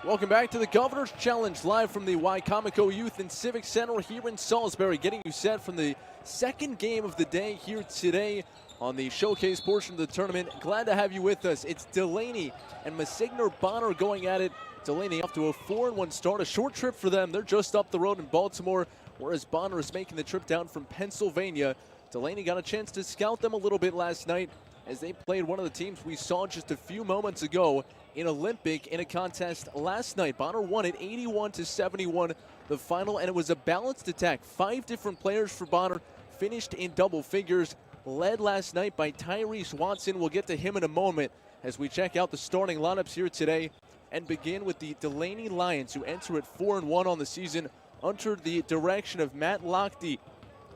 Welcome back to the Governor's Challenge, live from the Wicomico Youth and Civic Center here in Salisbury, getting you set from the second game of the day here today on the showcase portion of the tournament. Glad to have you with us. It's Dulaney and Monsignor Bonner going at it. Dulaney off to a 4-1 start, a short trip for them. They're just up the road in Baltimore, whereas Bonner is making the trip down from Pennsylvania. Dulaney got a chance to scout them a little bit last night as they played one of the teams we saw just a few moments ago in Olympic in a contest last night. Bonner won it 81-71, the final, and it was a balanced attack. 5 different players for Bonner finished in double figures, led last night by Tyrese Watson. We'll get to him in a moment as we check out the starting lineups here today and begin with the Dulaney Lions, who enter at 4-1 on the season under the direction of Matt Lochte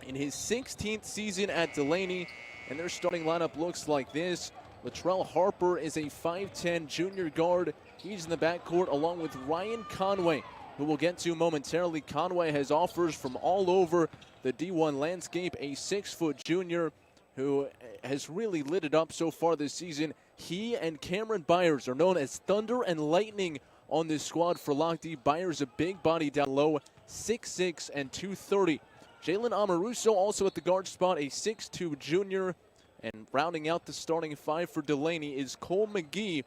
in his 16th season at Dulaney. And their starting lineup looks like this. Latrell Harper is a 5'10 junior guard. He's in the backcourt along with Ryan Conway, who we'll get to momentarily. Conway has offers from all over the D1 landscape, a 6-foot junior who has really lit it up so far this season. He and Cameron Byers are known as Thunder and Lightning on this squad for Lochte. Byers a big body down low, 6'6 and 230. Jalen Amoruso also at the guard spot, a 6'2 junior. And rounding out the starting 5 for Dulaney is Cole McGee,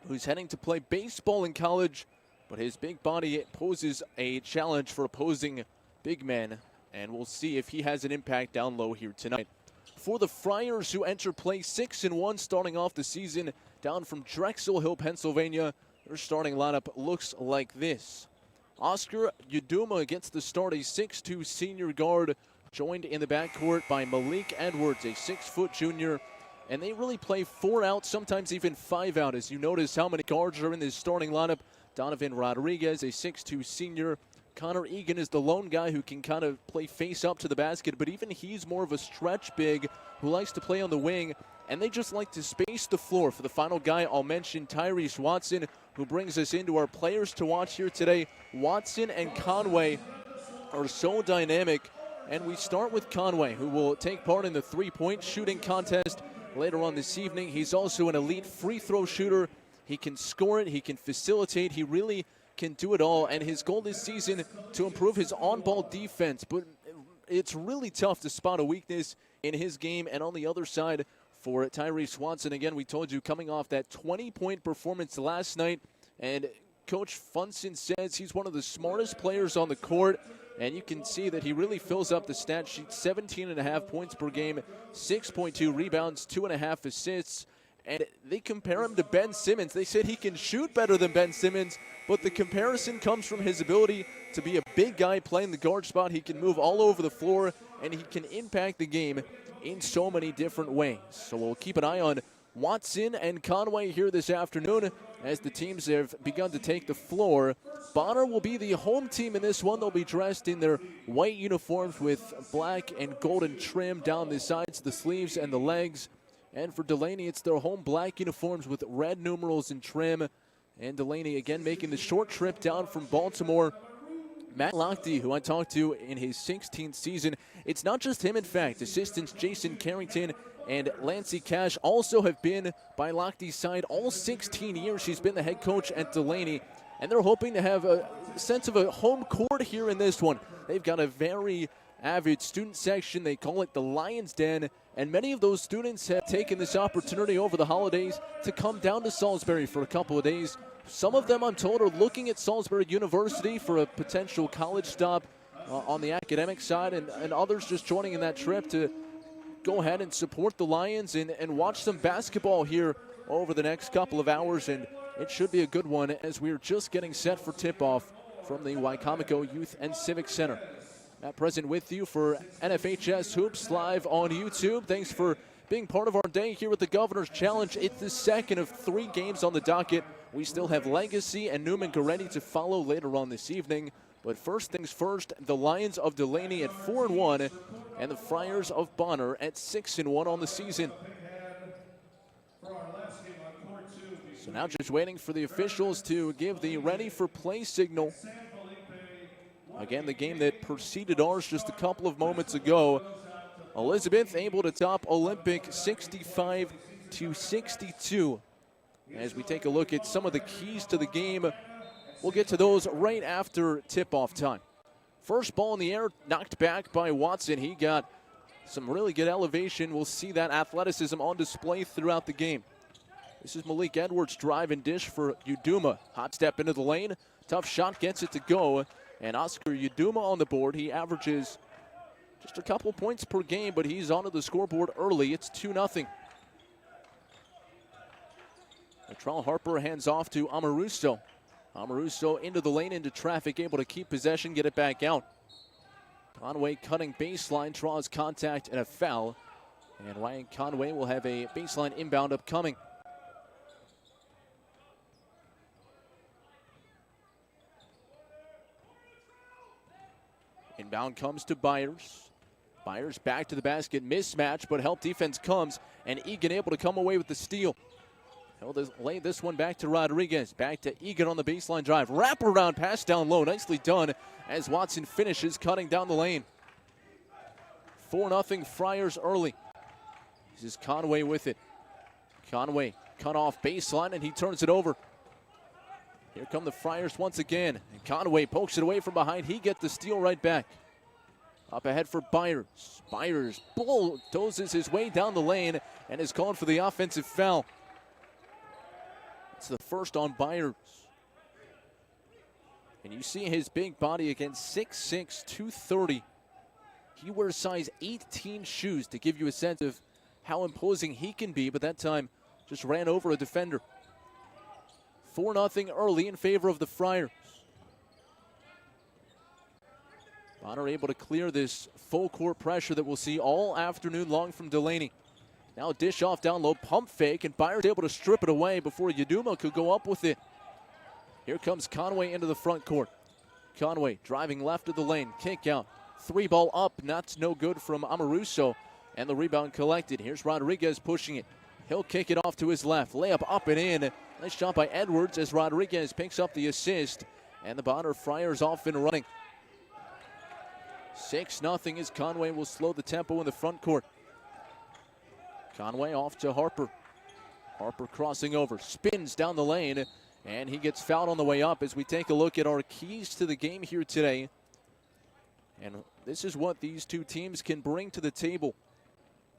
who's heading to play baseball in college, but his big body poses a challenge for opposing big men, and we'll see if he has an impact down low here tonight. For the Friars, who enter play 6-1 starting off the season down from Drexel Hill, Pennsylvania, their starting lineup looks like this. Oscar Uduma gets the start, a 6'2 senior guard, joined in the backcourt by Malik Edwards, a 6-foot junior. And they really play 4 out, sometimes even 5 out, as you notice how many guards are in this starting lineup. Donovan Rodriguez, a 6'2 senior. Connor Egan is the lone guy who can kind of play face up to the basket, but even he's more of a stretch big who likes to play on the wing. And they just like to space the floor. For the final guy, I'll mention Tyrese Watson, who brings us into our players to watch here today. Watson and Conway are so dynamic. And we start with Conway, who will take part in the three-point shooting contest later on this evening. He's also an elite free throw shooter. He can score it, he can facilitate, he really can do it all. And his goal this season to improve his on-ball defense. But it's really tough to spot a weakness in his game. And on the other side for Tyrese Watson, again, we told you, coming off that 20-point performance last night. And Coach Funson says he's one of the smartest players on the court. And you can see that he really fills up the stat sheet. 17.5 points per game, 6.2 rebounds, 2.5 assists. And they compare him to Ben Simmons. They said he can shoot better than Ben Simmons, but the comparison comes from his ability to be a big guy playing the guard spot. He can move all over the floor, and he can impact the game in so many different ways. So we'll keep an eye on Watson and Conway here this afternoon as the teams have begun to take the floor. Bonner will be the home team in this one. They'll be dressed in their white uniforms with black and golden trim down the sides, the sleeves, and the legs. And for Dulaney, it's their home black uniforms with red numerals and trim. And Dulaney again making the short trip down from Baltimore. Matt Lochte, who I talked to in his 16th season. It's not just him, in fact. Assistants Jason Carrington and Lancey Cash also have been by Lochte's side all 16 years. He's been the head coach at Dulaney, and they're hoping to have a sense of a home court here in this one. They've got a very avid student section. They call it the Lion's Den, and many of those students have taken this opportunity over the holidays to come down to Salisbury for a couple of days. Some of them, I'm told, are looking at Salisbury University for a potential college stop on the academic side, and others just joining in that trip to go ahead and support the Lions and watch some basketball here over the next couple of hours. And it should be a good one as we're just getting set for tip-off from the Wicomico Youth and Civic Center. Matt present with you for NFHS Hoops live on YouTube. Thanks for being part of our day here with the Governor's Challenge. It's the second of 3 games on the docket. We still have Legacy and Newman Goretti to follow later on this evening. But first things first, the Lions of Dulaney at 4-1 and the Friars of Bonner at 6-1 on the season. So now just waiting for the officials to give the ready for play signal. Again, the game that preceded ours just a couple of moments ago. Elizabeth able to top Olympic 65-62. As we take a look at some of the keys to the game We'll get to those right after tip-off time. First ball in the air, knocked back by Watson. He got some really good elevation. We'll see that athleticism on display throughout the game. This is Malik Edwards' drive and dish for Uduma. Hot step into the lane. Tough shot, gets it to go. And Oscar Uduma on the board. He averages just a couple points per game, but he's onto the scoreboard early. It's 2-0. Latrell Harper hands off to Amoruso. Amoruso into the lane, into traffic, able to keep possession, get it back out. Conway cutting baseline, draws contact and a foul. And Ryan Conway will have a baseline inbound upcoming. Inbound comes to Byers. Byers back to the basket, mismatch, but help defense comes, and Egan able to come away with the steal. He'll lay this one back to Rodriguez. Back to Egan on the baseline drive. Wraparound pass down low. Nicely done as Watson finishes cutting down the lane. 4-0 Friars early. This is Conway with it. Conway cut off baseline, and he turns it over. Here come the Friars once again. And Conway pokes it away from behind. He gets the steal right back. Up ahead for Byers. Byers bulldozes his way down the lane and is called for the offensive foul. It's the first on Byers. And you see his big body against 6'6", 230. He wears size 18 shoes to give you a sense of how imposing he can be, but that time just ran over a defender. 4-0 early in favor of the Friars. Bonner able to clear this full court pressure that we'll see all afternoon long from Dulaney. Now dish off down low, pump fake, and Byers able to strip it away before Uduma could go up with it. Here comes Conway into the front court. Conway driving left of the lane, kick out. 3-ball up, that's no good from Amoruso, and the rebound collected. Here's Rodriguez pushing it. He'll kick it off to his left, layup up and in. Nice shot by Edwards as Rodriguez picks up the assist, and the Bonner Friars off and running. 6-0 as Conway will slow the tempo in the front court. Conway off to Harper. Harper crossing over, spins down the lane, and he gets fouled on the way up as we take a look at our keys to the game here today. And this is what these two teams can bring to the table.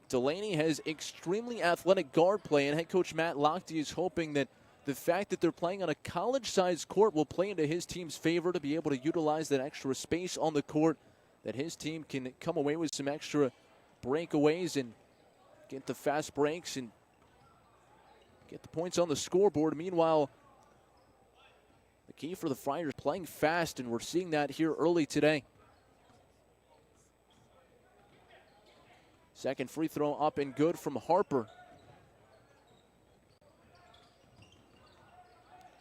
Dulaney has extremely athletic guard play, and head coach Matt Lochte is hoping that the fact that they're playing on a college-sized court will play into his team's favor to be able to utilize that extra space on the court, that his team can come away with some extra breakaways and get the fast breaks and get the points on the scoreboard. Meanwhile, the key for the Friars playing fast, and we're seeing that here early today. Second free throw up and good from Harper.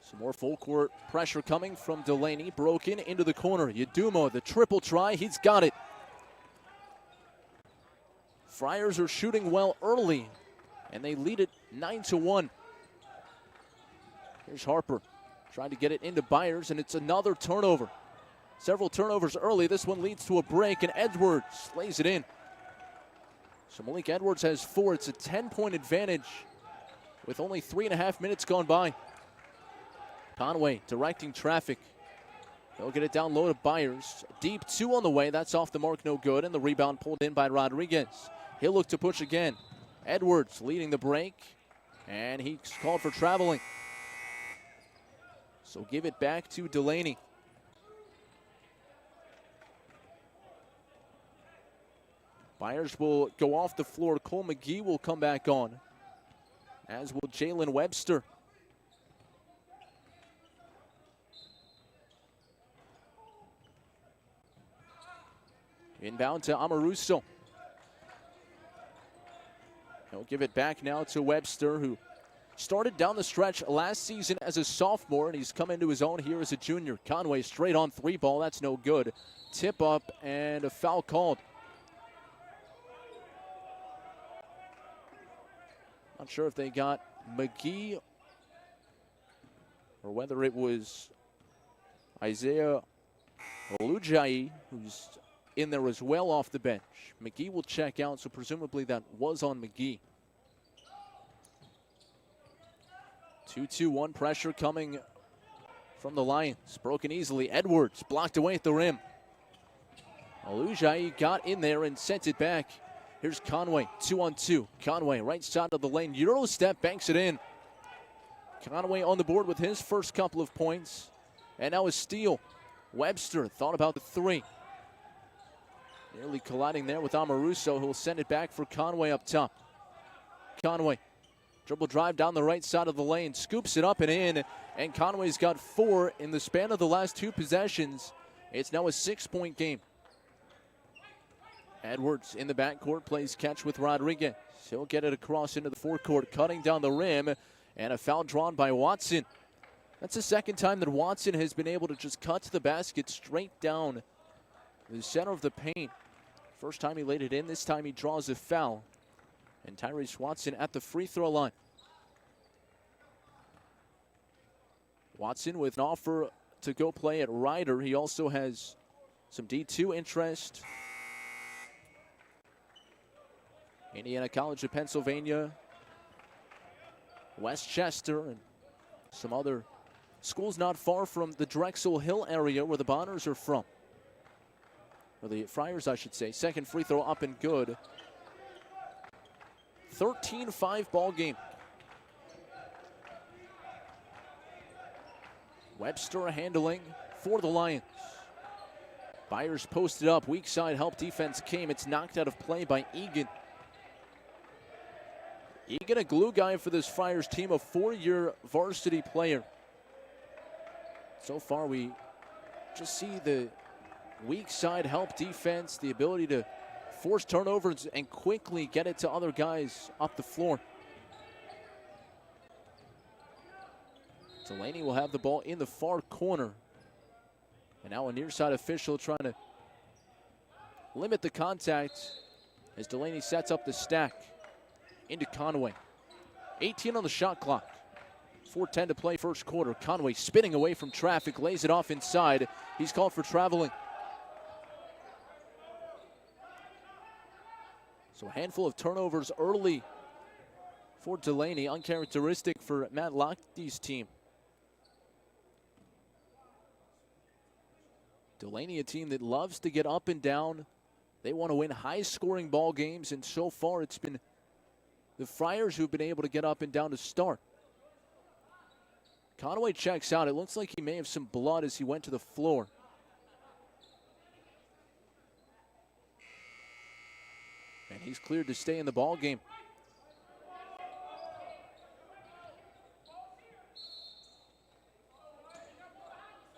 Some more full court pressure coming from Dulaney. Broken into the corner. Uduma, the triple try, he's got it. Friars are shooting well early, and they lead it 9-1. Here's Harper trying to get it into Byers, and it's another turnover. Several turnovers early. This one leads to a break, and Edwards lays it in. So Malik Edwards has 4. It's a 10-point advantage with only 3.5 minutes gone by. Conway directing traffic. They'll get it down low to Byers. Deep 2 on the way. That's off the mark, no good. And the rebound pulled in by Rodriguez. He'll look to push again. Edwards leading the break. And he's called for traveling. So give it back to Dulaney. Byers will go off the floor. Cole McGee will come back on, as will Jalen Webster. Inbound to Amoruso. He'll give it back now to Webster, who started down the stretch last season as a sophomore, and he's come into his own here as a junior. Conway straight on 3-ball. That's no good. Tip up and a foul called. Not sure if they got McGee or whether it was Isaiah Olujai, who's in there as well off the bench. McGee will check out, so presumably that was on McGee. 2-2-1 pressure coming from the Lions. Broken easily. Edwards blocked away at the rim. Alujai got in there and sent it back. Here's Conway, 2-on-2. Conway, right side of the lane. Euro step, banks it in. Conway on the board with his first couple of points. And now a steal. Webster thought about the three. Nearly colliding there with Amoruso, who will send it back for Conway up top. Conway, dribble drive down the right side of the lane, scoops it up and in, and Conway's got 4 in the span of the last 2 possessions. It's now a 6-point game. Edwards in the backcourt plays catch with Rodriguez. He'll get it across into the forecourt, cutting down the rim, and a foul drawn by Watson. That's the second time that Watson has been able to just cut to the basket straight down the center of the paint. First time he laid it in, this time he draws a foul. And Tyrese Watson at the free throw line. Watson with an offer to go play at Ryder. He also has some D2 interest. Indiana College of Pennsylvania, Westchester, and some other schools not far from the Drexel Hill area where the Bonners are from. Or the Friars, I should say. Second free throw up and good. 13-5 ball game. Webster handling for the Lions. Byers posted up. Weak side help defense came. It's knocked out of play by Egan. Egan, a glue guy for this Friars team, a 4-year varsity player. So far, we just see the weak side help defense, the ability to force turnovers and quickly get it to other guys up the floor. Dulaney will have the ball in the far corner. And now a near side official trying to limit the contact as Dulaney sets up the stack into Conway. 18 on the shot clock. 4:10 to play first quarter. Conway spinning away from traffic, lays it off inside. He's called for traveling. So a handful of turnovers early for Dulaney, uncharacteristic for Matt Lochtey's team. Dulaney, a team that loves to get up and down. They want to win high-scoring ball games, and so far it's been the Friars who've been able to get up and down to start. Conway checks out. It looks like he may have some blood as he went to the floor. And he's cleared to stay in the ball game.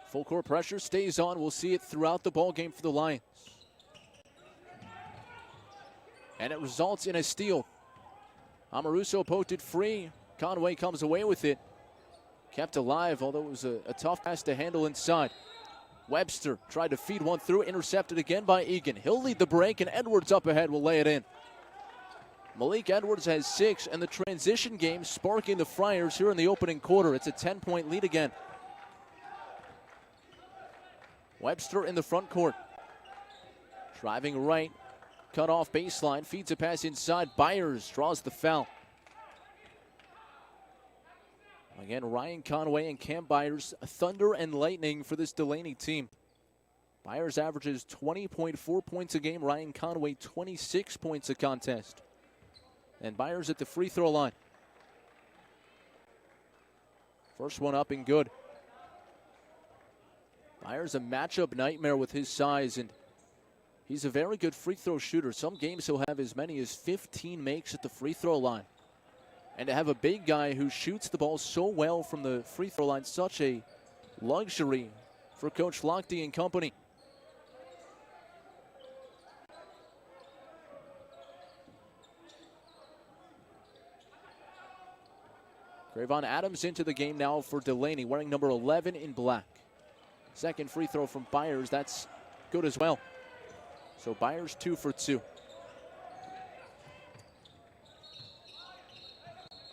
Full court pressure stays on. We'll see it throughout the ball game for the Lions. And it results in a steal. Amoruso poked it free. Conway comes away with it. Kept alive, although it was a tough pass to handle inside. Webster tried to feed one through, intercepted again by Egan. He'll lead the break, and Edwards up ahead will lay it in. Malik Edwards has 6, and the transition game sparking the Friars here in the opening quarter. It's a 10-point lead again. Webster in the front court. Driving right, cut off baseline, feeds a pass inside. Byers draws the foul. Again, Ryan Conway and Cam Byers, thunder and lightning for this Dulaney team. Byers averages 20.4 points a game. Ryan Conway, 26 points a contest. And Byers at the free throw line. First one up and good. Byers a matchup nightmare with his size, and he's a very good free throw shooter. Some games he'll have as many as 15 makes at the free throw line. And to have a big guy who shoots the ball so well from the free throw line, such a luxury for Coach Lochtey and company. Grayvon Adams into the game now for Dulaney, wearing number 11 in black. Second free throw from Byers, that's good as well. So Byers 2 for 2.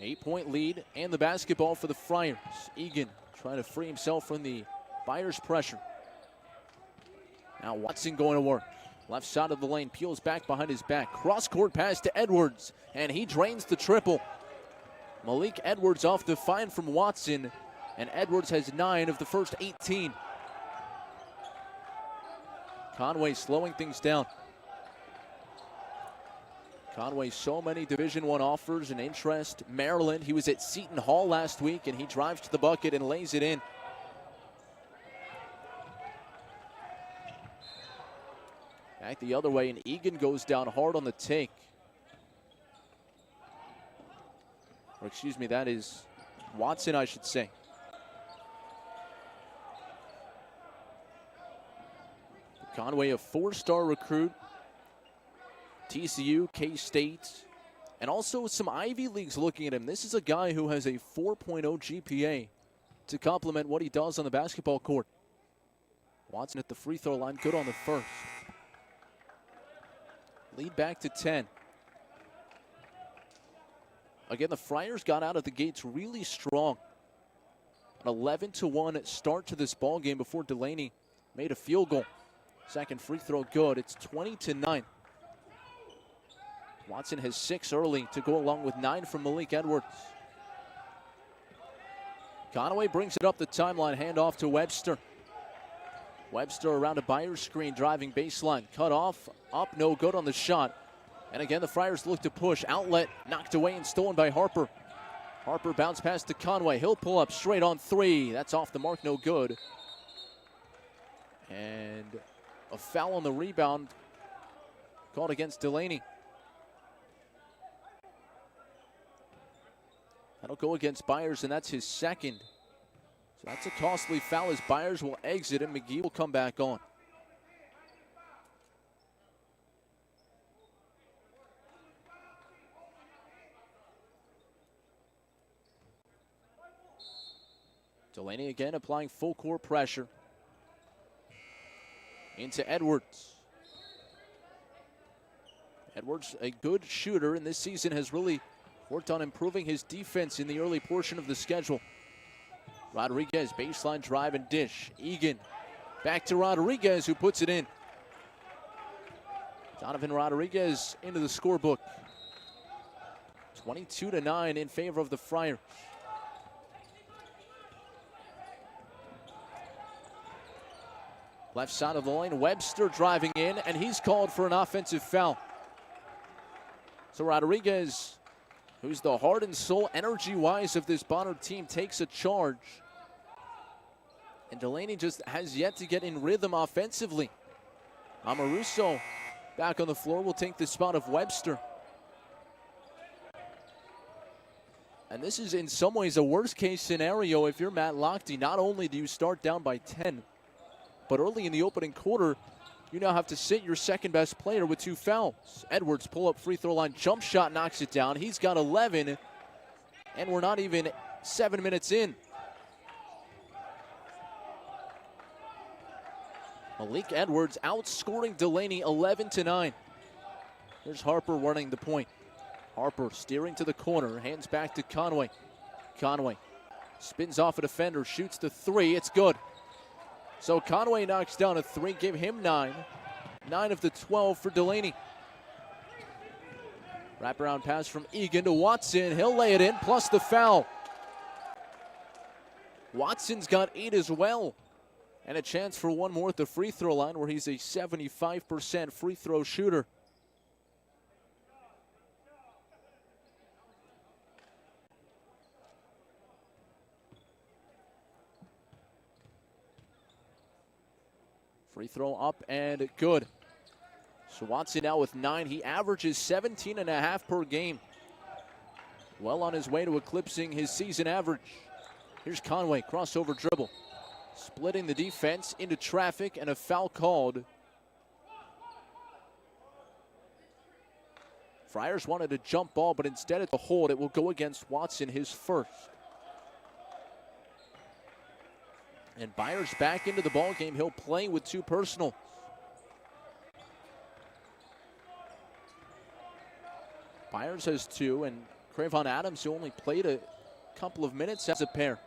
8-point lead and the basketball for the Friars. Egan trying to free himself from the Byers pressure. Now Watson going to work. Left side of the lane, peels back behind his back. Cross-court pass to Edwards, and he drains the triple. Malik Edwards off the find from Watson, and Edwards has 9 of the first 18. Conway slowing things down. Conway, so many Division I offers and interest. Maryland, he was at Seton Hall last week, and he drives to the bucket and lays it in. Back the other way, and Egan goes down hard on the take. Or excuse me, that is Watson, I should say. Conway, a 4-star recruit. TCU, K-State, and also some Ivy Leagues looking at him. This is a guy who has a 4.0 GPA to complement what he does on the basketball court. Watson at the free throw line, good on the first. Lead back to 10. Again, the Friars got out of the gates really strong. An 11-1 start to this ball game before Dulaney made a field goal. Second free throw good. It's 20-9. Watson has 6 early to go along with 9 from Malik Edwards. Conway brings it up the timeline, handoff to Webster. Webster around a Byers screen, driving baseline. Cut off, up, no good on the shot. And again, the Friars look to push. Outlet knocked away and stolen by Harper. Harper bounce pass to Conway. He'll pull up straight on 3. That's off the mark, no good. And a foul on the rebound called against Dulaney. That'll go against Byers, and that's his second. So that's a costly foul as Byers will exit and McGee will come back on. Dulaney again applying full court pressure. Into Edwards. Edwards, a good shooter, and this season has really worked on improving his defense in the early portion of the schedule. Rodriguez, baseline drive and dish. Egan, back to Rodriguez, who puts it in. Donovan Rodriguez into the scorebook. 22-9 in favor of the Friars. Left side of the lane, Webster driving in, and he's called for an offensive foul. So Rodriguez, who's the heart and soul, energy-wise, of this Bonner team, takes a charge. And Dulaney just has yet to get in rhythm offensively. Amoruso back on the floor will take the spot of Webster. And this is in some ways a worst-case scenario if you're Matt Lochte. Not only do you start down by 10, but early in the opening quarter, you now have to sit your second-best player with 2 fouls. Edwards pull-up free throw line, jump shot knocks it down. He's got 11, and we're not even 7 minutes in. Malik Edwards outscoring Dulaney 11-9. There's Harper running the point. Harper steering to the corner, hands back to Conway. Conway spins off a defender, shoots the 3, it's good. So Conway knocks down a 3, give him 9. 9 of the 12 for Dulaney. Wraparound pass from Egan to Watson. He'll lay it in, plus the foul. Watson's got 8 as well. And a chance for one more at the free throw line, where he's a 75% free throw shooter. Free throw up and good. So Watson now with 9. He averages 17.5 per game. Well on his way to eclipsing his season average. Here's Conway, crossover dribble. Splitting the defense into traffic, and a foul called. Friars wanted a jump ball, but instead it's a hold. It will go against Watson, his first. And Byers back into the ball game. He'll play with 2 personals. Byers has 2, and Crayvon Adams, who only played a couple of minutes, has a pair.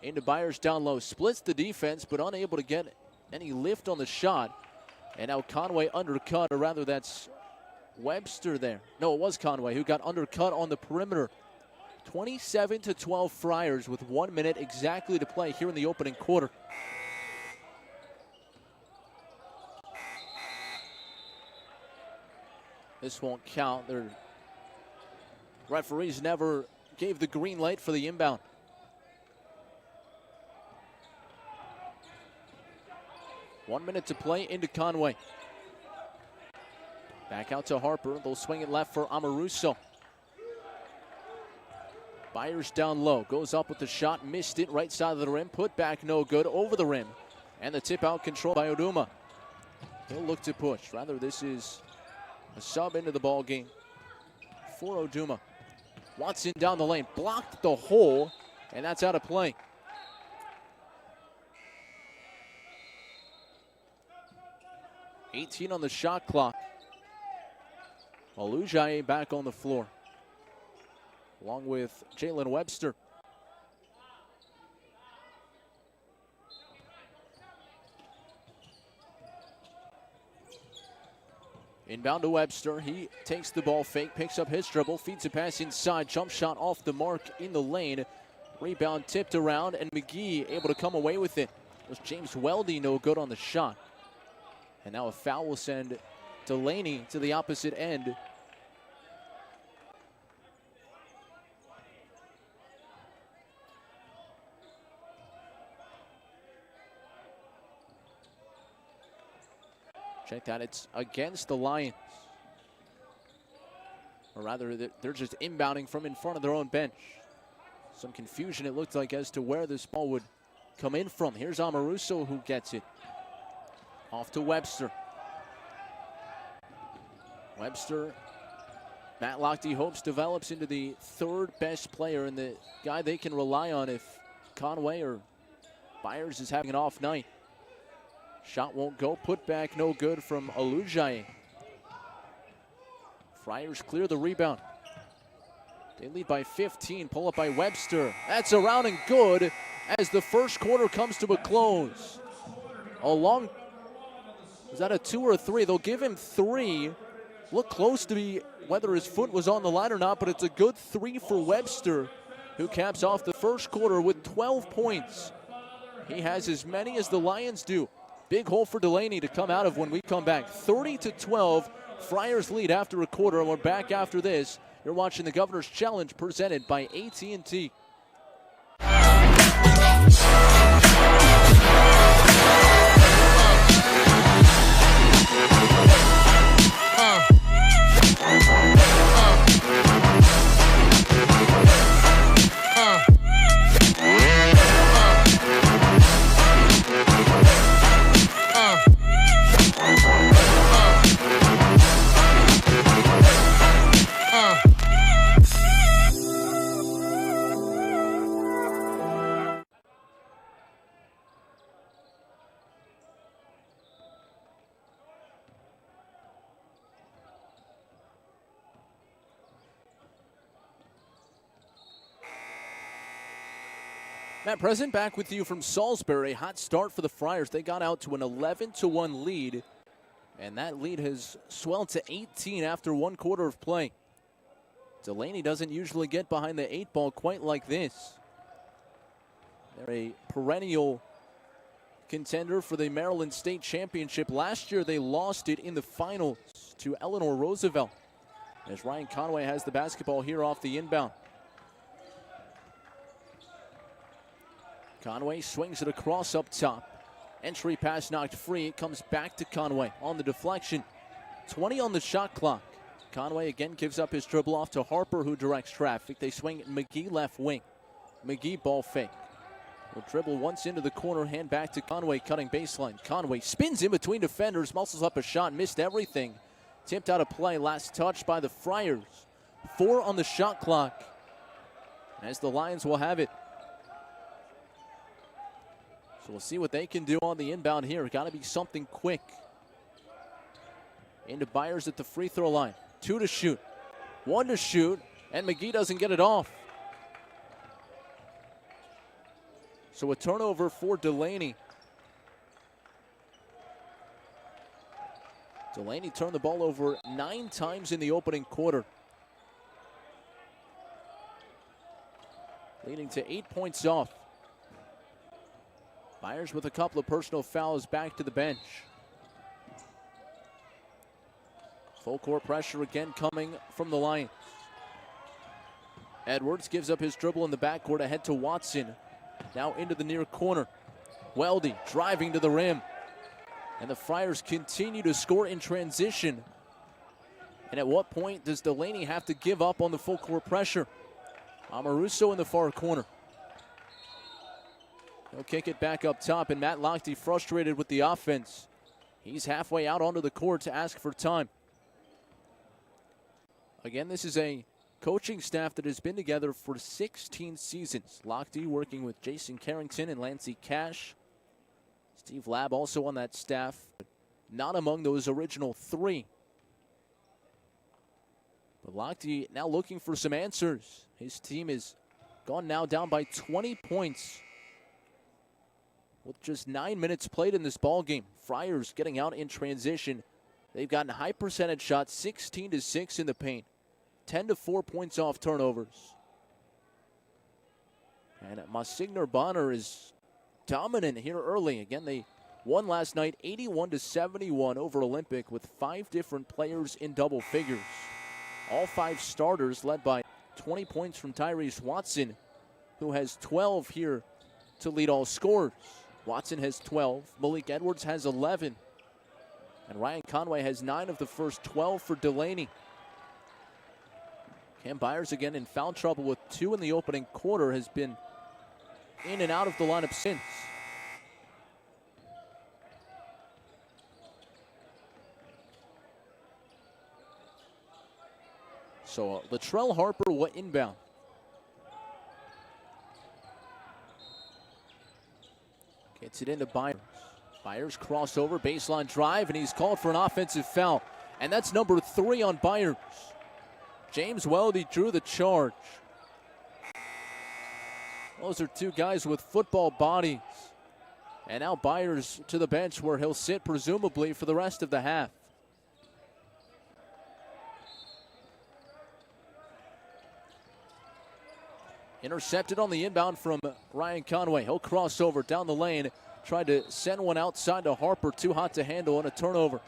Into Byers down low, splits the defense, but unable to get any lift on the shot. And now Conway undercut, or rather that's Webster there. No, it was Conway who got undercut on the perimeter. 27-12 Friars with 1 minute exactly to play here in the opening quarter. This won't count. Their referees never gave the green light for the inbound. One minute to play into Conway. Back out to Harper. They'll swing it left for Amoruso. Byers down low. Goes up with the shot. Missed it. Right side of the rim. Put back no good. Over the rim. And the tip out control by Oduma. He'll look to push. Rather, this is a sub into the ball game for Oduma. Watson down the lane. Blocked the hole. And that's out of play. $18 on the shot clock. Olujaye back on the floor, along with Jalen Webster. Inbound to Webster. He takes the ball fake, picks up his dribble, feeds a pass inside. Jump shot off the mark in the lane. Rebound tipped around, and McGee able to come away with it. It was James Weldy no good on the shot. And now a foul will send Dulaney to the opposite end. Check that, it's against the Lions. Or rather, they're just inbounding from in front of their own bench. Some confusion, it looked like, as to where this ball would come in from. Here's Amoruso who gets it. Off to Webster. Webster, Matt Lochte hopes develops into the third best player and the guy they can rely on if Conway or Byers is having an off night. Shot won't go. Put back no good from Olujaye. Friars clear the rebound. They lead by 15. Pull up by Webster. That's around and good as the first quarter comes to a close. Was that a 2 or a 3? They'll give him 3. Look close to be whether his foot was on the line or not, but it's a good 3 for Webster, who caps off the first quarter with 12 points. He has as many as the Lions do. Big hole for Dulaney to come out of when we come back. 30-12, Friars lead after a quarter, and we're back after this. You're watching the Governor's Challenge presented by AT&T. Matt Present back with you from Salisbury. Hot start for the Friars. They got out to an 11-1 lead, and that lead has swelled to 18 after one quarter of play. Dulaney doesn't usually get behind the 8 ball quite like this. They're a perennial contender for the Maryland State Championship. Last year they lost it in the finals to Eleanor Roosevelt, as Ryan Conway has the basketball here off the inbound. Conway swings it across up top. Entry pass knocked free. It comes back to Conway on the deflection. 20 on the shot clock. Conway again gives up his dribble off to Harper, who directs traffic. They swing McGee left wing. McGee ball fake. Will dribble once into the corner, hand back to Conway, cutting baseline. Conway spins in between defenders, muscles up a shot, missed everything. Tipped out of play, last touch by the Friars. 4 on the shot clock, as the Lions will have it. So we'll see what they can do on the inbound here. Got to be something quick. Into Byers at the free throw line. 2 to shoot. 1 to shoot. And McGee doesn't get it off. So a turnover for Dulaney. Dulaney turned the ball over 9 times in the opening quarter. leading to 8 points off. Myers with a couple of personal fouls back to the bench. Full court pressure again coming from the Lions. Edwards gives up his dribble in the backcourt ahead to Watson. Now into the near corner. Weldy driving to the rim. And the Friars continue to score in transition. And at what point does Dulaney have to give up on the full court pressure? Amoruso in the far corner. He'll kick it back up top, and Matt Lochte frustrated with the offense. He's halfway out onto the court to ask for time. Again, this is a coaching staff that has been together for 16 seasons. Lochte working with Jason Carrington and Lancey Cash. Steve Labb also on that staff, not among those original three. But Lochte now looking for some answers. His team is gone now down by 20 points with just 9 minutes played in this ball game. Friars getting out in transition. They've gotten high percentage shots, 16-6 in the paint, 10-4 points off turnovers. And Monsignor Bonner is dominant here early. Again, they won last night 81-71 over Olympic with 5 different players in double figures. All 5 starters led by 20 points from Tyrese Watson, who has 12 here to lead all scorers. Watson has 12, Malik Edwards has 11, and Ryan Conway has 9 of the first 12 for Dulaney. Cam Byers again in foul trouble with 2 in the opening quarter, has been in and out of the lineup since. So Latrell Harper will inbound. Gets it into Byers. Byers crossover, baseline drive, and he's called for an offensive foul. And that's number 3 on Byers. James Weldy drew the charge. Those are 2 guys with football bodies. And now Byers to the bench where he'll sit presumably for the rest of the half. Intercepted on the inbound from Ryan Conway. He'll cross over down the lane. Tried to send one outside to Harper. Too hot to handle on a turnover.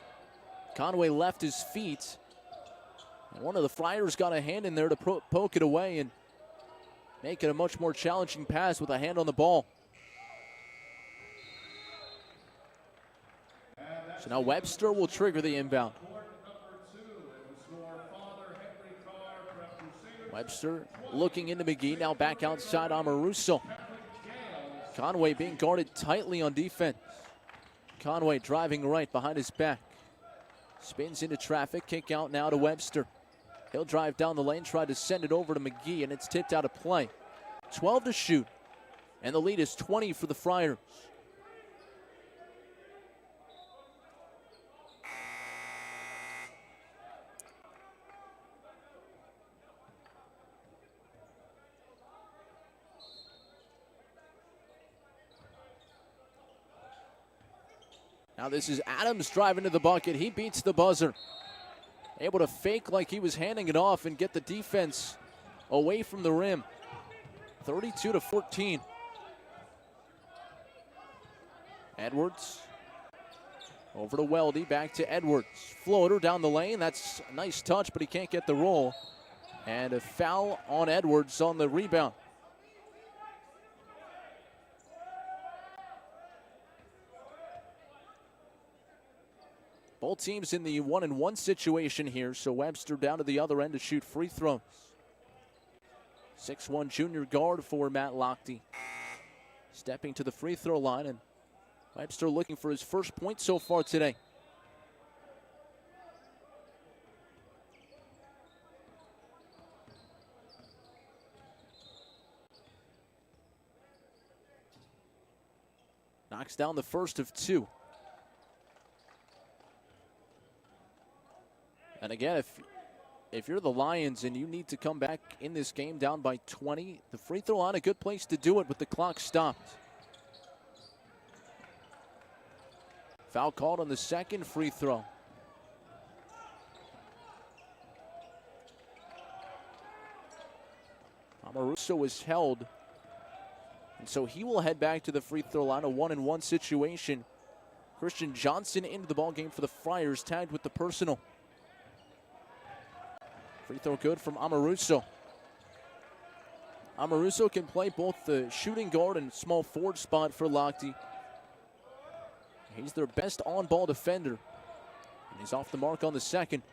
Conway left his feet. And one of the Friars got a hand in there to poke it away and make it a much more challenging pass with a hand on the ball. So now Webster will trigger the inbound. Webster looking into McGee, now back outside Amoruso. Conway being guarded tightly on defense. Conway driving right behind his back. Spins into traffic, kick out now to Webster. He'll drive down the lane, try to send it over to McGee, and it's tipped out of play. 12 to shoot, and the lead is 20 for the Friars. Now this is Adams driving to the bucket. He beats the buzzer. Able to fake like he was handing it off and get the defense away from the rim. 32-14. Edwards over to Weldy, back to Edwards. Floater down the lane. That's a nice touch, but he can't get the roll. And a foul on Edwards on the rebound. Both teams in the 1-and-1 situation here, so Webster down to the other end to shoot free throws. 6'1" junior guard for Matt Lochte. Stepping to the free throw line, and Webster looking for his first point so far today. Knocks down the first of 2. And again, if you're the Lions and you need to come back in this game down by 20, the free throw line a good place to do it with the clock stopped. Foul called on the second free throw. Amoruso was held And so he will head back to the free throw line, a 1-and-1 situation. Christian Johnson into the ball game for the Friars, tagged with the personal. Free throw good from Amoruso. Amoruso can play both the shooting guard and small forward spot for Lochte. He's their best on-ball defender. And he's off the mark on the second.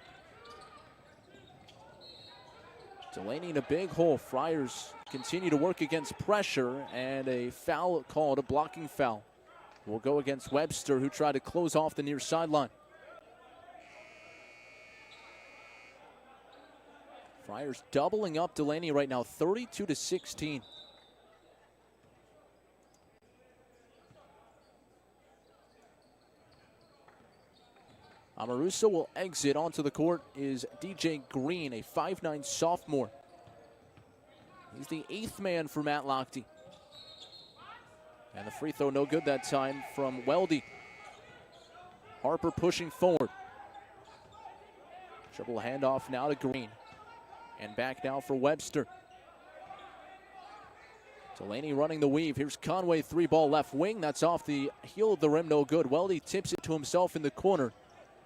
Dulaney in a big hole. Friars continue to work against pressure, and a foul called, a blocking foul, will go against Webster, who tried to close off the near sideline. Friars doubling up Dulaney right now, 32-16. Amoruso will exit. Onto the court is DJ Green, a 5'9" sophomore. He's the 8th man for Matt Lochte. And the free throw no good that time from Weldy. Harper pushing forward. Dribble handoff now to Green. And back now for Webster. Dulaney running the weave. Here's Conway, 3-ball left wing. That's off the heel of the rim, no good. Weldy tips it to himself in the corner.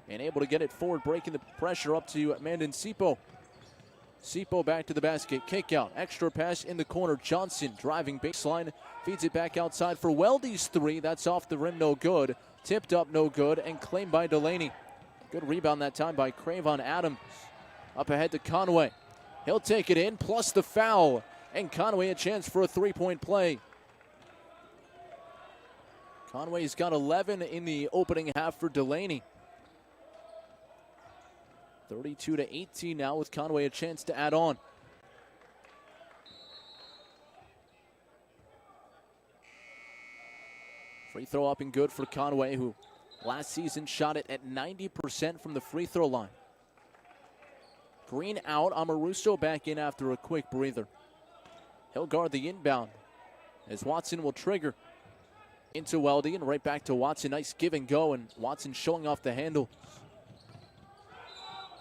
And able to get it forward, breaking the pressure up to Mandon Sipo. Sipo back to the basket, kick out, extra pass in the corner. Johnson driving baseline, feeds it back outside for Weldy's 3. That's off the rim, no good. Tipped up, no good, and claimed by Dulaney. Good rebound that time by Cravon Adams. Up ahead to Conway. He'll take it in, plus the foul. And Conway a chance for a 3-point play. Conway's got 11 in the opening half for Dulaney. 32-18 now, with Conway a chance to add on. Free throw up and good for Conway, who last season shot it at 90% from the free throw line. Green out, Amoruso back in after a quick breather. He'll guard the inbound as Watson will trigger into Weldy and right back to Watson. Nice give and go, and Watson showing off the handle.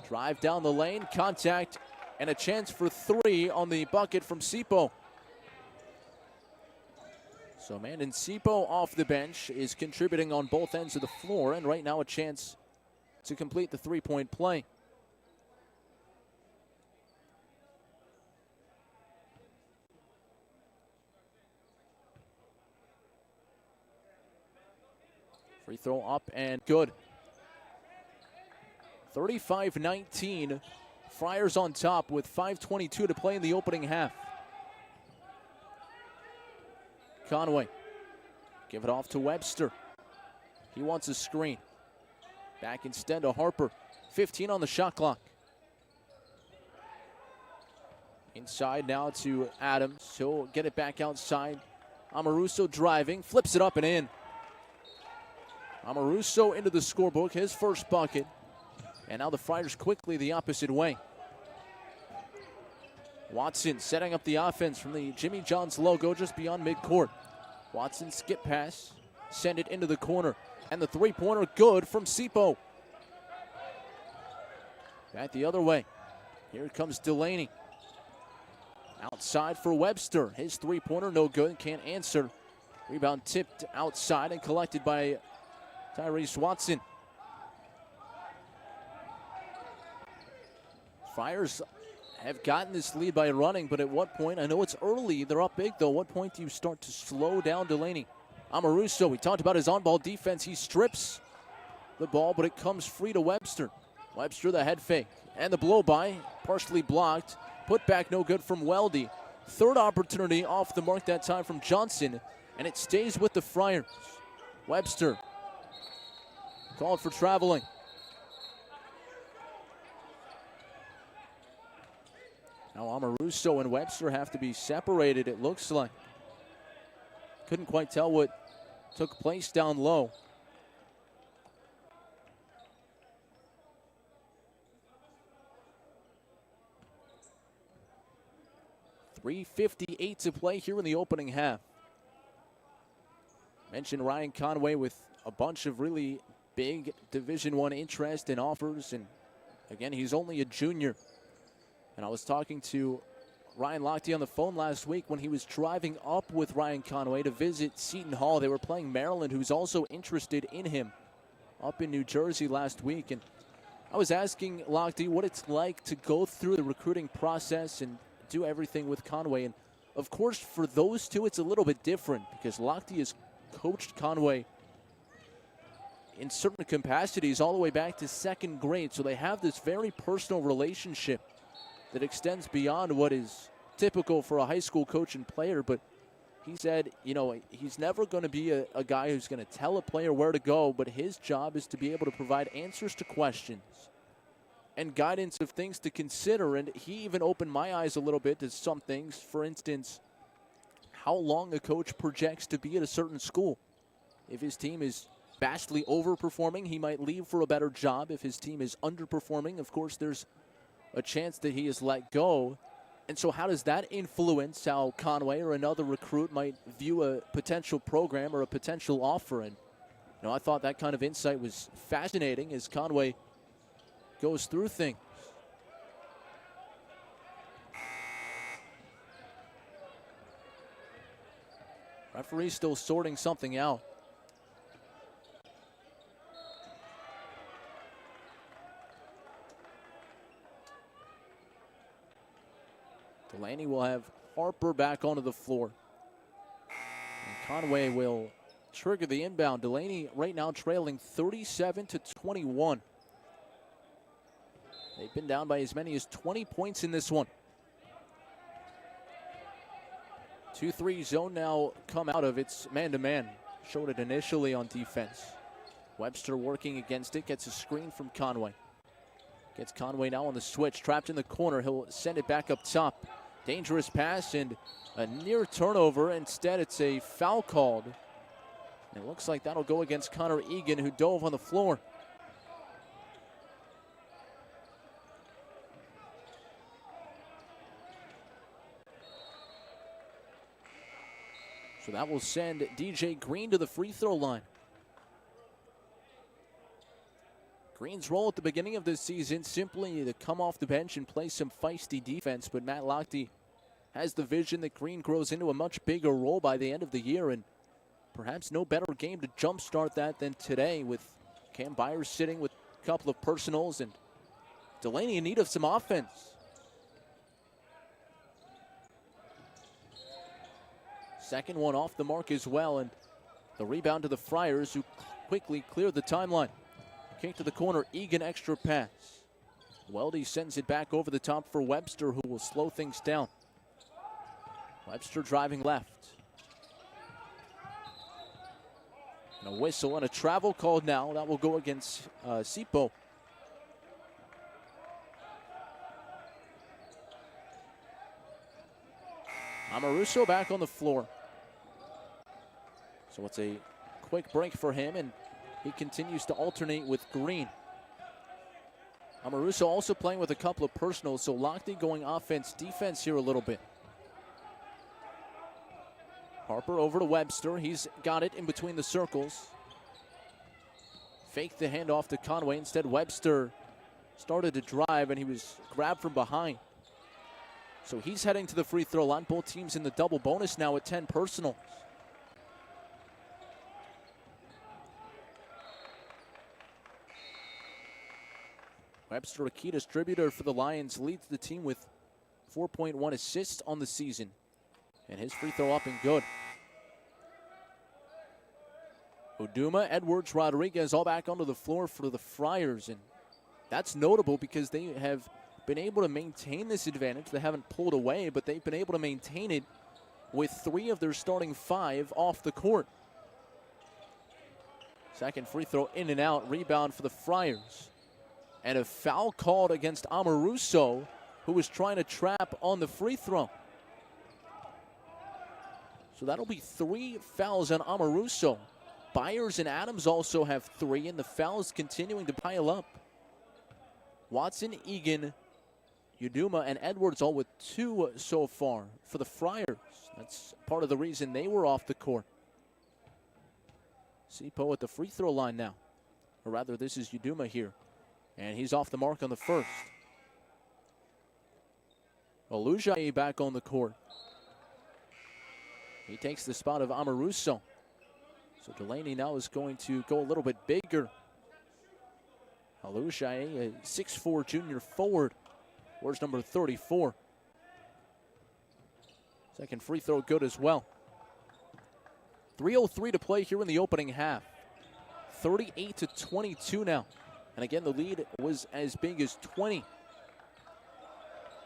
Drive down the lane, contact, and a chance for 3 on the bucket from Sipo. So Mandon Sipo off the bench is contributing on both ends of the floor, and right now a chance to complete the 3-point play. Free throw up and good. 35-19, Friars on top with 5:22 to play in the opening half. Conway, give it off to Webster. He wants a screen. Back instead to Harper. 15 on the shot clock. Inside now to Adams. He'll get it back outside. Amoruso driving, flips it up and in. Amoruso into the scorebook, his first bucket. And now the Friars quickly the opposite way. Watson setting up the offense from the Jimmy John's logo just beyond midcourt. Watson skip pass, send it into the corner. And the 3-pointer good from Sipo. Back the other way. Here comes Dulaney. Outside for Webster. His 3-pointer no good, can't answer. Rebound tipped outside and collected by Tyrese Watson. Friars have gotten this lead by running, but at what point, I know it's early, they're up big though, what point do you start to slow down Dulaney? Amoruso, we talked about his on-ball defense, he strips the ball, but it comes free to Webster. Webster the head fake, and the blow-by, partially blocked, put back no good from Weldy. Third opportunity off the mark that time from Johnson, and it stays with the Friars. Webster called for traveling. Now Amoruso and Webster have to be separated, it looks like. Couldn't quite tell what took place down low. .358 to play here in the opening half. Mentioned Ryan Conway with a bunch of really big Division I interest and offers, and again, he's only a junior. And I was talking to Ryan Lochte on the phone last week when he was driving up with Ryan Conway to visit Seton Hall. They were playing Maryland, who's also interested in him, up in New Jersey last week. And I was asking Lochte what it's like to go through the recruiting process and do everything with Conway. And of course, for those two, it's a little bit different because Lochte has coached Conway in certain capacities all the way back to second grade. So they have this very personal relationship that extends beyond what is typical for a high school coach and player. But he said, you know, he's never going to be a guy who's going to tell a player where to go, but his job is to be able to provide answers to questions and guidance of things to consider. And he even opened my eyes a little bit to some things. For instance, how long a coach projects to be at a certain school. If his team is vastly overperforming, he might leave for a better job. If his team is underperforming, of course, there's a chance that he is let go. And so how does that influence how Conway or another recruit might view a potential program or a potential offer? And you know, I thought that kind of insight was fascinating as Conway goes through things. Referee still sorting something out. Dulaney will have Harper back onto the floor. And Conway will trigger the inbound. Dulaney right now trailing 37-21. They've been down by as many as 20 points in this one. 2-3 zone now come out of its man-to-man. Showed it initially on defense. Webster working against it, gets a screen from Conway. Gets Conway now on the switch, trapped in the corner. He'll send it back up top. Dangerous pass and a near turnover. Instead, it's a foul called. And it looks like that'll go against Connor Egan, who dove on the floor. So that will send DJ Green to the free throw line. Green's role at the beginning of this season simply to come off the bench and play some feisty defense, but Matt Lochte has the vision that Green grows into a much bigger role by the end of the year, and perhaps no better game to jumpstart that than today with Cam Byers sitting with a couple of personals and Dulaney in need of some offense. Second one off the mark as well, and the rebound to the Friars, who quickly cleared the timeline. Kick to the corner, Egan extra pass. Weldy sends it back over the top for Webster, who will slow things down. Webster driving left. And a whistle and a travel called now. That will go against Sipo. Amoruso back on the floor. So it's a quick break for him, and he continues to alternate with Green. Amoruso also playing with a couple of personals, so Lochte going offense, defense here a little bit. Harper over to Webster. He's got it in between the circles. Faked the handoff to Conway. Instead, Webster started to drive, and he was grabbed from behind. So he's heading to the free throw line. Both teams in the double bonus now with 10 personals. Webster, a key distributor for the Lions, leads the team with 4.1 assists on the season. And his free throw up and good. Oduma, Edwards, Rodriguez all back onto the floor for the Friars. And that's notable because they have been able to maintain this advantage. They haven't pulled away, but they've been able to maintain it with 3 of their starting 5 off the court. Second free throw in and out. Rebound for the Friars. And a foul called against Amoruso, who was trying to trap on the free throw. So that'll be 3 fouls on Amoruso. Byers and Adams also have 3, and the fouls continuing to pile up. Watson, Egan, Uduma, and Edwards all with 2 so far for the Friars. That's part of the reason they were off the court. Sipo at the free throw line now. Or rather, this is Uduma here. And he's off the mark on the first. Olujaye back on the court. He takes the spot of Amoruso. So Dulaney now is going to go a little bit bigger. Olujaye, a 6'4" junior forward, wears number 34. Second free throw good as well. 3:03 to play here in the opening half. 38-22 now. And again, the lead was as big as 20.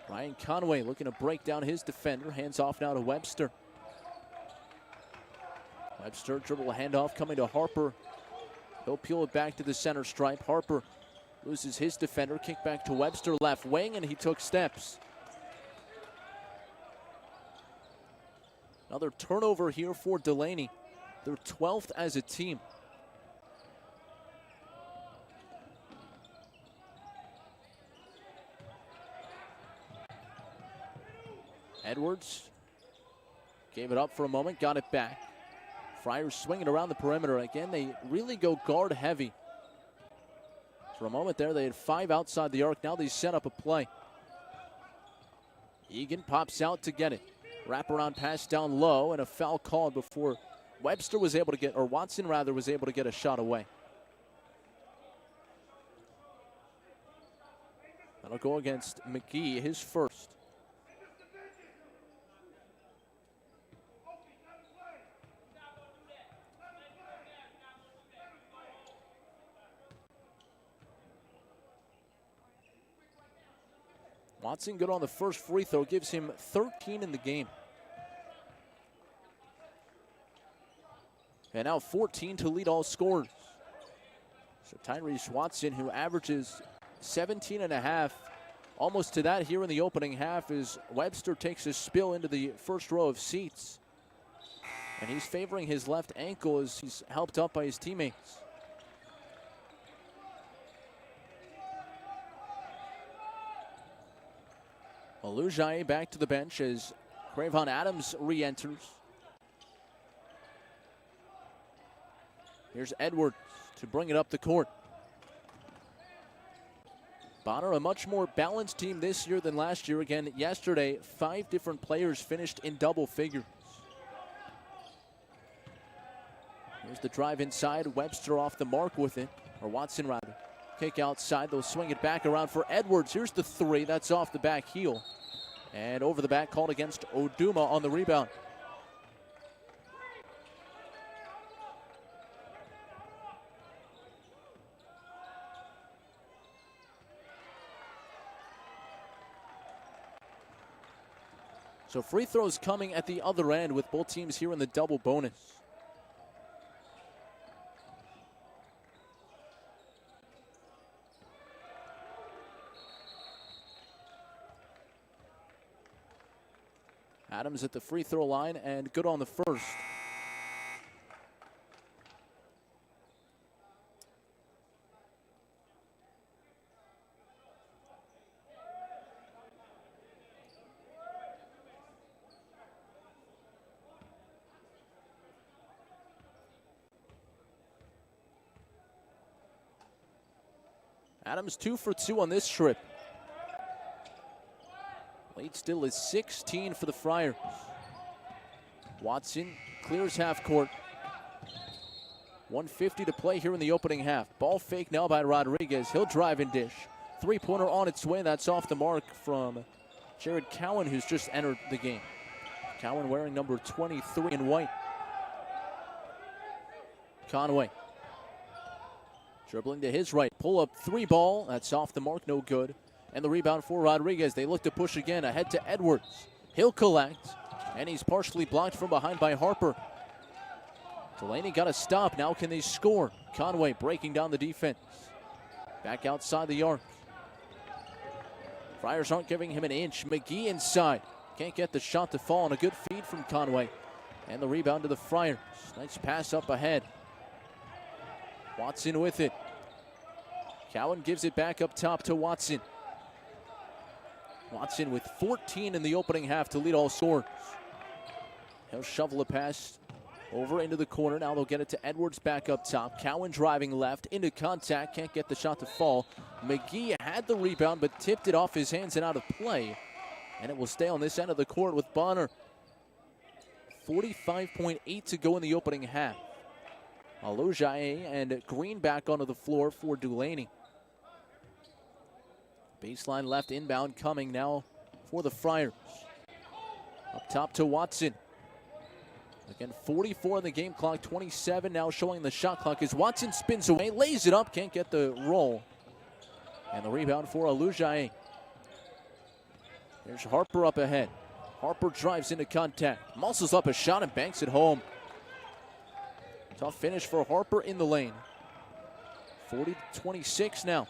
Ryan Conway looking to break down his defender. Hands off now to Webster. Webster dribble handoff coming to Harper. He'll peel it back to the center stripe. Harper loses his defender. Kick back to Webster, left wing, and he took steps. Another turnover here for Dulaney. They're 12th as a team. Edwards gave it up for a moment, got it back. Friars swinging around the perimeter. Again, they really go guard heavy. For a moment there, they had 5 outside the arc. Now they set up a play. Egan pops out to get it. Wraparound pass down low, and a foul called before Webster was able to get, or Watson rather, was able to get a shot away. That'll go against McGee, his first. Watson good on the first free throw, gives him 13 in the game. And now 14 to lead all scorers. So Tyrese Watson, who averages 17.5, almost to that here in the opening half, as Webster takes a spill into the first row of seats. And he's favoring his left ankle as he's helped up by his teammates. Olujaye back to the bench as Cravon Adams re-enters. Here's Edwards to bring it up the court. Bonner, a much more balanced team this year than last year. Again, yesterday, 5 different players finished in double figures. Here's the drive inside. Webster off the mark with it, or Watson rather. Kick outside, they'll swing it back around for Edwards. Here's the 3, that's off the back heel. And over the back, called against Oduma on the rebound. So free throws coming at the other end with both teams here in the double bonus. Adams at the free throw line and good on the first. Adams 2 for 2 on this trip. Lead still is 16 for the Friars. Watson clears half court. 1:50 to play here in the opening half. Ball fake now by Rodriguez. He'll drive and dish. 3-pointer on its way. That's off the mark from Jared Cowan, who's just entered the game. Cowan wearing number 23 in white. Conway dribbling to his right. Pull up 3 ball. That's off the mark. No good. And the rebound for Rodriguez. They look to push again. Ahead to Edwards. He'll collect. And he's partially blocked from behind by Harper. Dulaney got a stop. Now can they score? Conway breaking down the defense. Back outside the arc. Friars aren't giving him an inch. McGee inside. Can't get the shot to fall. And a good feed from Conway. And the rebound to the Friars. Nice pass up ahead. Watson with it. Cowan gives it back up top to Watson. Watson with 14 in the opening half to lead all scorers. He'll shovel a pass over into the corner. Now they'll get it to Edwards back up top. Cowan driving left into contact. Can't get the shot to fall. McGee had the rebound but tipped it off his hands and out of play. And it will stay on this end of the court with Bonner. 45.8 to go in the opening half. Alojae and Green back onto the floor for Dulaney. Baseline left inbound coming now for the Friars. Up top to Watson. Again, 44 on the game clock, 27 now showing the shot clock as Watson spins away, lays it up, can't get the roll. And the rebound for Alojae. There's Harper up ahead. Harper drives into contact, muscles up a shot and banks it home. Tough finish for Harper in the lane. 40-26 now.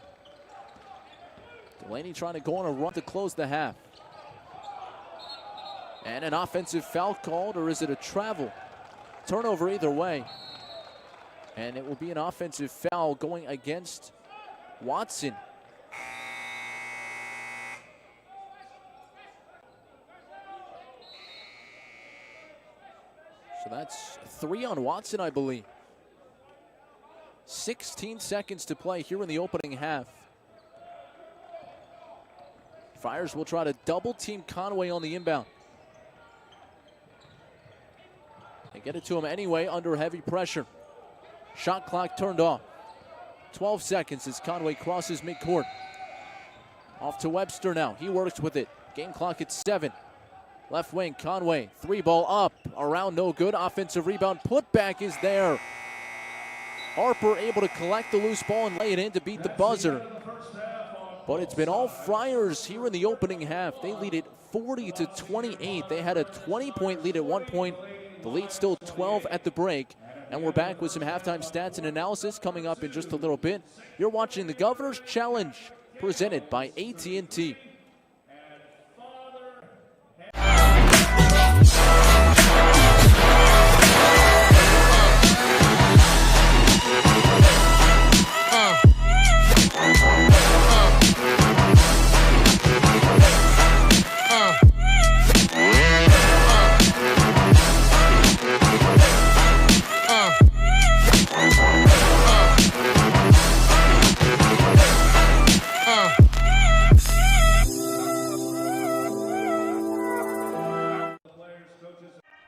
Dulaney trying to go on a run to close the half. And an offensive foul called, or is it a travel? Turnover either way. And it will be an offensive foul going against Watson. So that's 3 on Watson, I believe. 16 seconds to play here in the opening half. Friars will try to double team Conway on the inbound. They get it to him anyway under heavy pressure. Shot clock turned off. 12 seconds as Conway crosses midcourt. Off to Webster now. He works with it. Game clock at 7. Left wing, Conway. 3-ball up. Around, no good. Offensive rebound. Putback is there. Harper able to collect the loose ball and lay it in to beat the buzzer. But it's been all Friars here in the opening half. They lead it 40-28. They had a 20-point lead at one point. The lead still 12 at the break. And we're back with some halftime stats and analysis coming up in just a little bit. You're watching the Governor's Challenge presented by AT&T.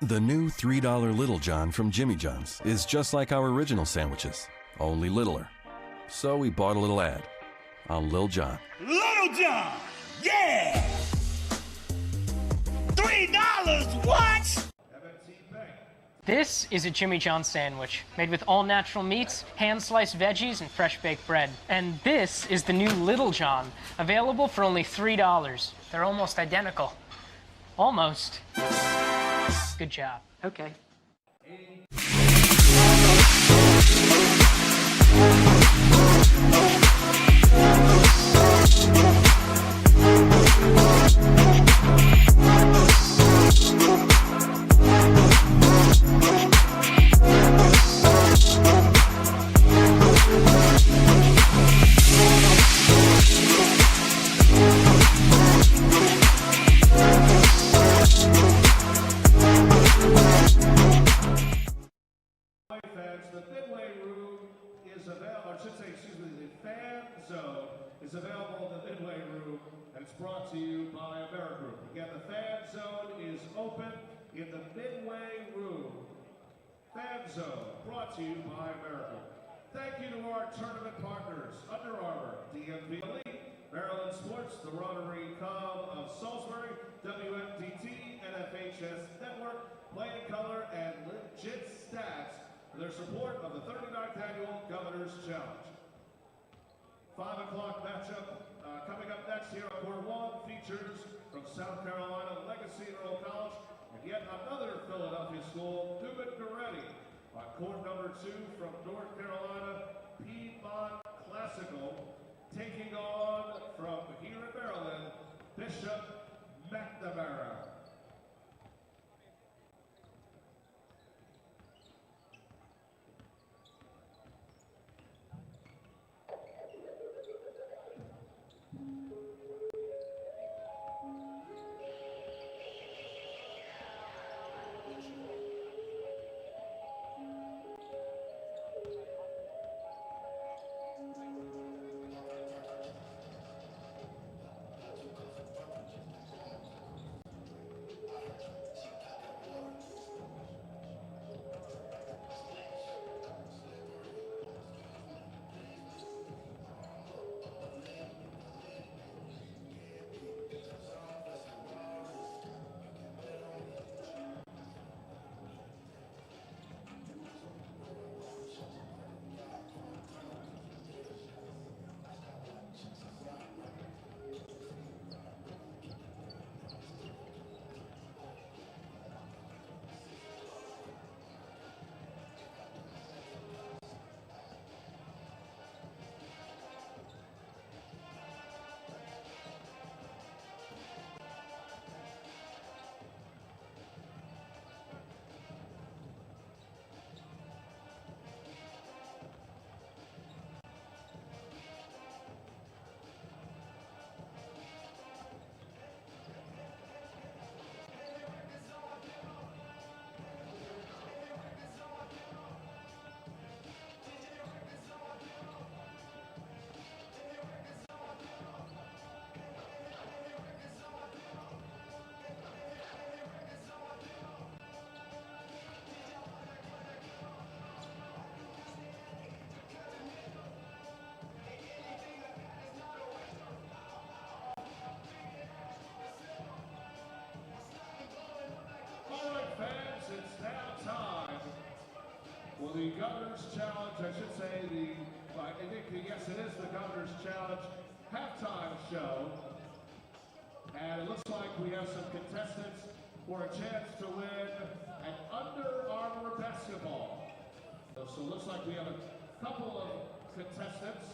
The new $3 Little John from Jimmy John's is just like our original sandwiches, only littler. So we bought a little ad on Lil John. Little John, yeah! $3, what? This is a Jimmy John's sandwich, made with all natural meats, hand-sliced veggies, and fresh-baked bread. And this is the new Little John, available for only $3. They're almost identical. Almost. Good job. Okay. Is available in the Midway Room, and it's brought to you by Amerigroup. Again, the Fan Zone is open in the Midway Room. Fan Zone, brought to you by Amerigroup. Thank you to our tournament partners, Under Armour, DMVelite, Maryland Sports, the Rotary Club of Salisbury, WFDT, NFHS Network, Play in Color, and Legit Stats for their support of the 39th Annual Governor's Challenge. 5 o'clock matchup coming up next here on Court 1 features from South Carolina Legacy Earl College and yet another Philadelphia school, Newman Goretti. On court number 2 from North Carolina, Piedmont Classical, taking on from here in Maryland, Bishop McNamara. Governor's Challenge, I should say yes, it is the Governor's Challenge halftime show. And it looks like we have some contestants for a chance to win an Under Armour basketball. So it looks like we have a couple of contestants.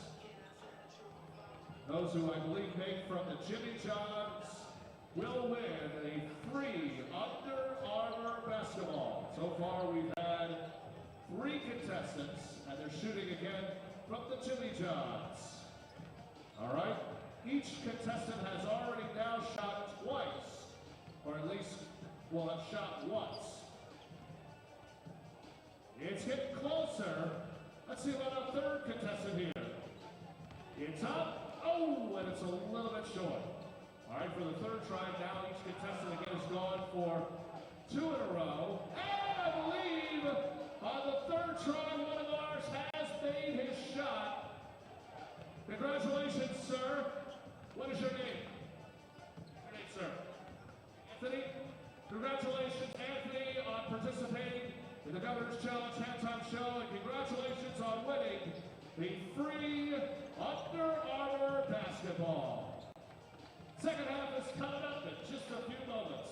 Those who I believe make from the Jimmy Johns will win a free Under Armour basketball. So far we've had 3 contestants, and they're shooting again from the Jimmy Johns. All right, each contestant has already now shot twice, or at least will have shot once. It's getting closer. Let's see about our 3rd contestant here. It's up. Oh, and it's a little bit short. All right, for the 3rd try now, each contestant again is gone for 2 in a row. And I believe on the 3rd try, one of ours has made his shot. Congratulations, sir. What is your name? Your name, sir? Anthony. Congratulations, Anthony, on participating in the Governor's Challenge halftime show, and congratulations on winning the free Under Armour basketball. Second half is coming up in just a few moments.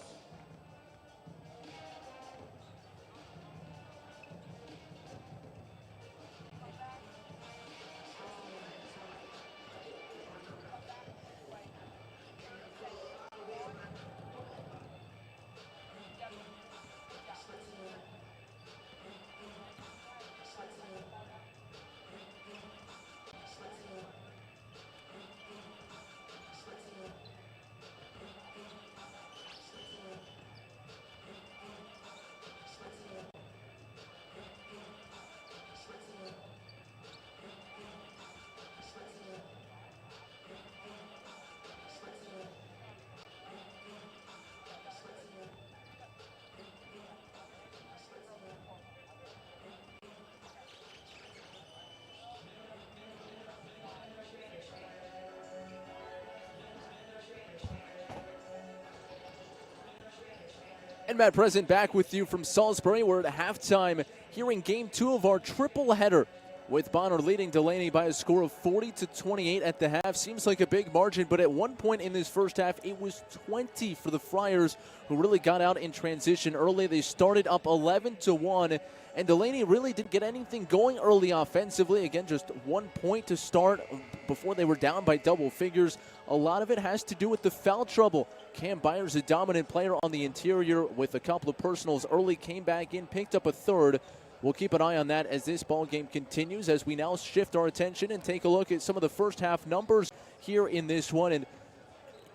And Matt Present back with you from Salisbury. We're at halftime here in Game 2 of our triple header, with Bonner leading Dulaney by a score of 40-28 at the half. Seems like a big margin, but at one point in this first half, it was 20 for the Friars, who really got out in transition early. They started up 11-1, and Dulaney really didn't get anything going early offensively. Again, just 1 point to start before they were down by double figures. A lot of it has to do with the foul trouble. Cam Byers, a dominant player on the interior with a couple of personals early, came back in, picked up a 3rd. We'll keep an eye on that as this ball game continues, as we now shift our attention and take a look at some of the first half numbers here in this one. And,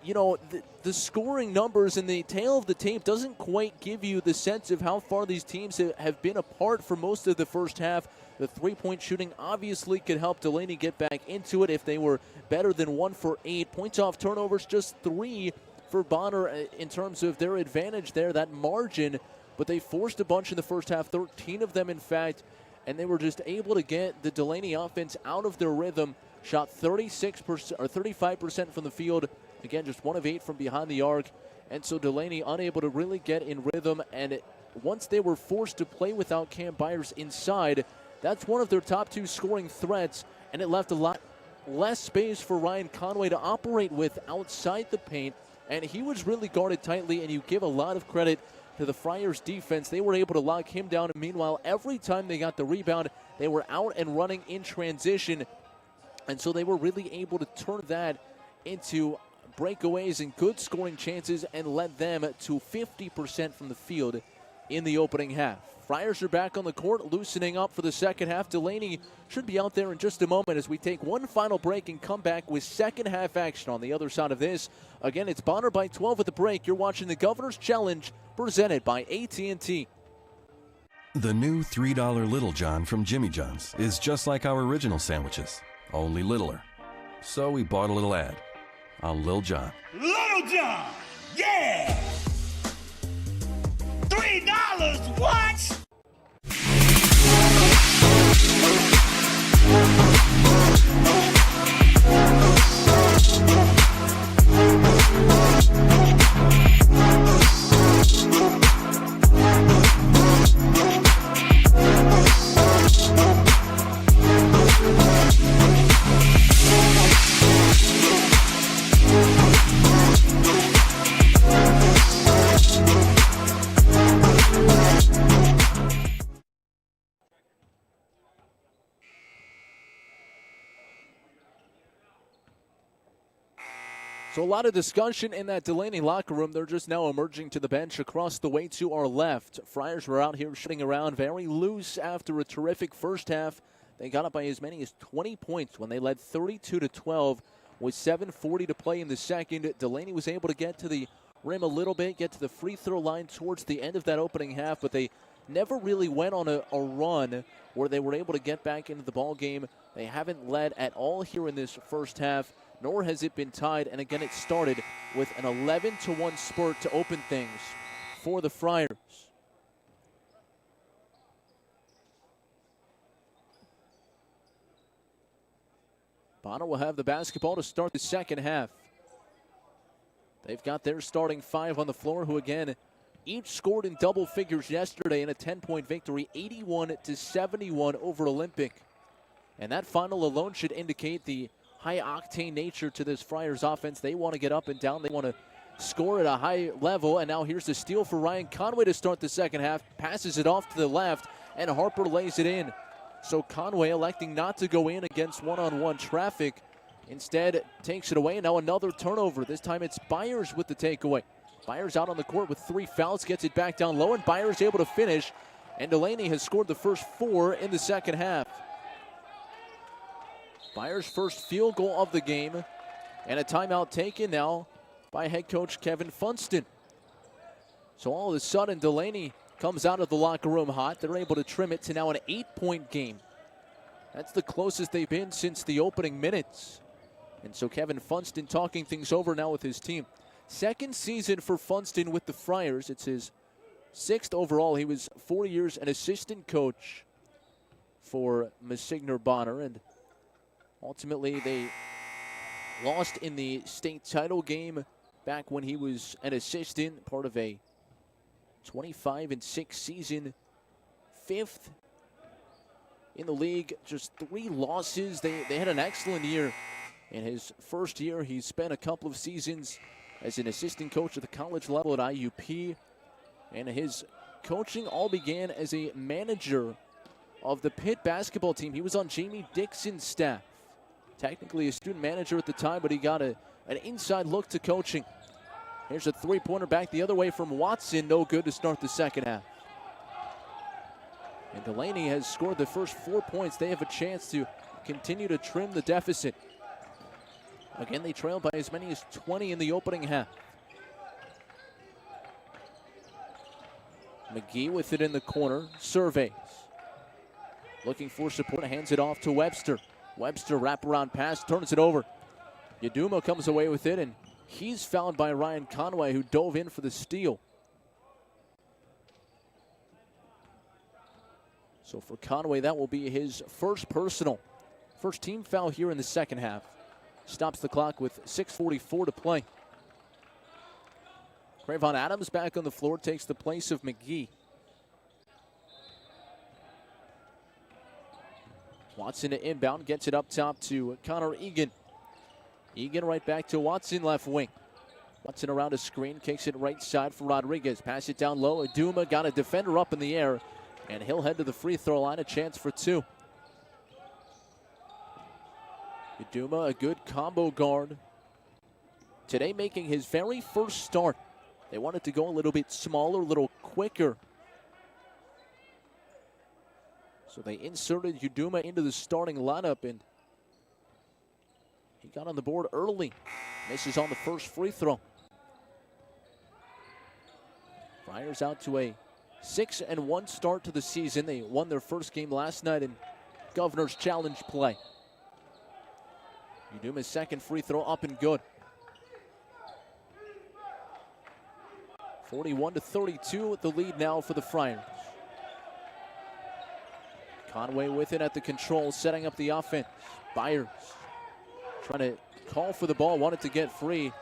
you know, the scoring numbers in the tail of the tape doesn't quite give you the sense of how far these teams have been apart for most of the first half. The 3-point shooting obviously could help Dulaney get back into it if they were better than 1 for 8. Points off turnovers, just 3 for Bonner in terms of their advantage there, that margin. But they forced a bunch in the first half, 13 of them in fact, and they were just able to get the Dulaney offense out of their rhythm. Shot 36% or 35% from the field. Again, just 1 of 8 from behind the arc. And so Dulaney unable to really get in rhythm. And once they were forced to play without Cam Byers inside, that's one of their top 2 scoring threats. And it left a lot less space for Ryan Conway to operate with outside the paint. And he was really guarded tightly, and you give a lot of credit to the Friars defense. They were able to lock him down. And meanwhile, every time they got the rebound, they were out and running in transition. And so they were really able to turn that into breakaways and good scoring chances and led them to 50% from the field in the opening half. Friars are back on the court, loosening up for the second half. Dulaney should be out there in just a moment as we take one final break and come back with second half action on the other side of this. Again, it's Bonner by 12 at the break. You're watching the Governor's Challenge, presented by AT&T. The new $3 Little John from Jimmy John's is just like our original sandwiches, only littler. So we bought a little ad on Lil John. Little John, yeah! $3, what? So a lot of discussion in that Dulaney locker room. They're just now emerging to the bench across the way to our left. Friars were out here shooting around very loose after a terrific first half. They got up by as many as 20 points when they led 32-12 with 7:40 to play in the second. Dulaney was able to get to the rim a little bit, get to the free throw line towards the end of that opening half, but they never really went on a run where they were able to get back into the ball game. They haven't led at all here in this first half, nor has it been tied. And again, it started with an 11-1 spurt to open things for the Friars. Bonner will have the basketball to start the second half. They've got their starting five on the floor, who again each scored in double figures yesterday in a 10-point victory, 81-71 over Olympic. And that final alone should indicate the high-octane nature to this Friars offense. They want to get up and down. They want to score at a high level. And now here's the steal for Ryan Conway to start the second half. Passes it off to the left, and Harper lays it in. So Conway electing not to go in against one-on-one traffic. Instead, takes it away. Now another turnover. This time it's Byers with the takeaway. Byers out on the court with 3 fouls, gets it back down low, and Byers able to finish. And Dulaney has scored the first 4 in the second half. Byers' first field goal of the game, and a timeout taken now by head coach Kevin Funston. So all of a sudden, Dulaney comes out of the locker room hot. They're able to trim it to now an 8-point game. That's the closest they've been since the opening minutes. And so Kevin Funston talking things over now with his team. Second season for Funston with the Friars. It's his 6th overall. He was 4 years an assistant coach for Monsignor Bonner, and ultimately they lost in the state title game back when he was an assistant, part of a 25-6 season, 5th in the league, just 3 losses. They had an excellent year. In his first year, he spent a couple of seasons as an assistant coach at the college level at IUP. And his coaching all began as a manager of the Pitt basketball team. He was on Jamie Dixon's staff. Technically a student manager at the time, but he got an inside look to coaching. Here's a three-pointer back the other way from Watson. No good to start the second half. And Dulaney has scored the first 4 points. They have a chance to continue to trim the deficit. Again, they trailed by as many as 20 in the opening half. McGee with it in the corner, surveys. Looking for support, hands it off to Webster. Webster wraparound pass, turns it over. Yaduma comes away with it, and he's fouled by Ryan Conway, who dove in for the steal. So for Conway, that will be his first personal. First team foul here in the second half. Stops the clock with 6:44 to play. Crayvon Adams back on the floor, takes the place of McGee. Watson to inbound, gets it up top to Connor Egan. Egan right back to Watson, left wing. Watson around a screen, kicks it right side for Rodriguez. Pass it down low. Aduma got a defender up in the air, and he'll head to the free throw line, a chance for 2. Aduma, a good combo guard. Today making his very first start. They wanted to go a little bit smaller, a little quicker. So they inserted Uduma into the starting lineup, and he got on the board early. Misses on the first free throw. Friars out to a 6-1 start to the season. They won their first game last night in Governor's Challenge play. Uduma's second free throw up and good. 41-32 the lead now for the Friars. Conway with it at the control, setting up the offense. Byers trying to call for the ball, wanted to get free.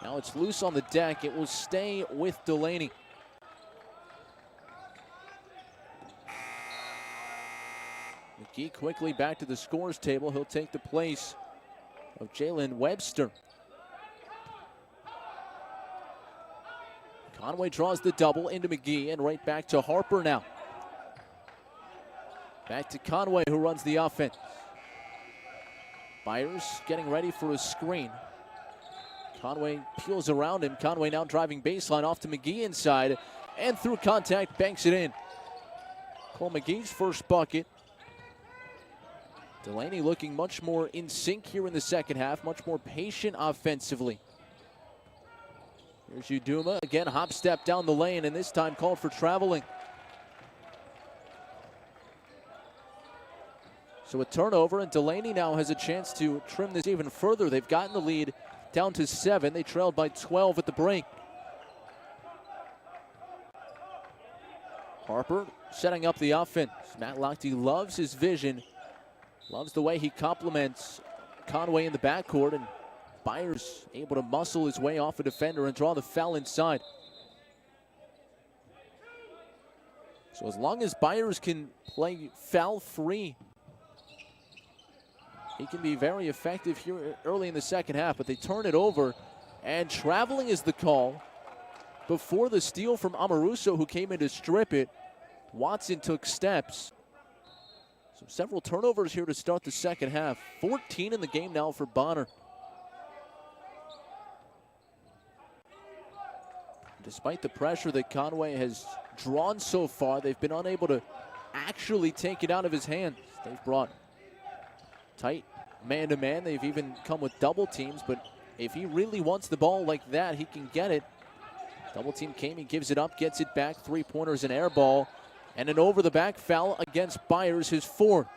Now it's loose on the deck. It will stay with Dulaney. McGee quickly back to the scores table. He'll take the place of Jalen Webster. Conway draws the double into McGee, and right back to Harper now. Back to Conway, who runs the offense. Byers getting ready for a screen. Conway peels around him. Conway now driving baseline off to McGee inside, and through contact, banks it in. Cole McGee's first bucket. Dulaney looking much more in sync here in the second half, much more patient offensively. Here's Uduma, again hop step down the lane, and this time called for traveling. So a turnover, and Dulaney now has a chance to trim this even further. They've gotten the lead down to 7. They trailed by 12 at the break. Harper setting up the offense. Matt Lochte loves his vision, loves the way he complements Conway in the backcourt, and Byers able to muscle his way off a defender and draw the foul inside. So as long as Byers can play foul-free, he can be very effective here early in the second half, but they turn it over, and traveling is the call. Before the steal from Amoruso, who came in to strip it, Watson took steps. So several turnovers here to start the second half. 14 in the game now for Bonner. Despite the pressure that Conway has drawn so far, they've been unable to actually take it out of his hands. They've brought tight man-to-man. They've even come with double teams, but if he really wants the ball like that, he can get it. Double team came, he gives it up, gets it back. Three-pointers, an air ball, and an over-the-back foul against Byers, his fourth.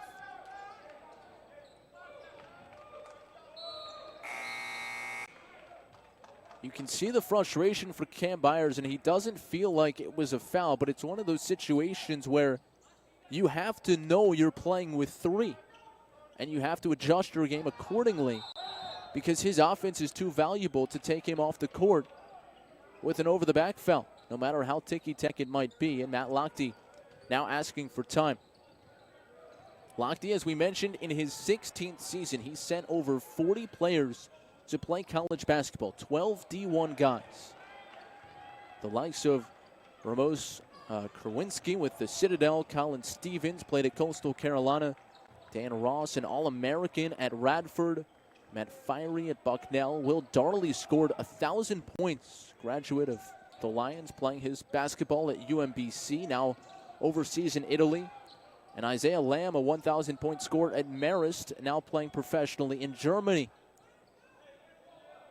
You can see the frustration for Cam Byers, and he doesn't feel like it was a foul, but it's one of those situations where you have to know you're playing with 3, and you have to adjust your game accordingly, because his offense is too valuable to take him off the court with an over-the-back foul, no matter how ticky-tack it might be. And Matt Lochte now asking for time. Lochte, as we mentioned, in his 16th season, he sent over 40 players to play college basketball, 12 D1 guys. The likes of Ramos Krawinski with the Citadel, Colin Stevens played at Coastal Carolina, Dan Ross, an All-American at Radford, Matt Fiery at Bucknell. Will Darley scored 1,000 points, graduate of the Lions, playing his basketball at UMBC, now overseas in Italy. And Isaiah Lamb, a 1,000-point scorer at Marist, now playing professionally in Germany.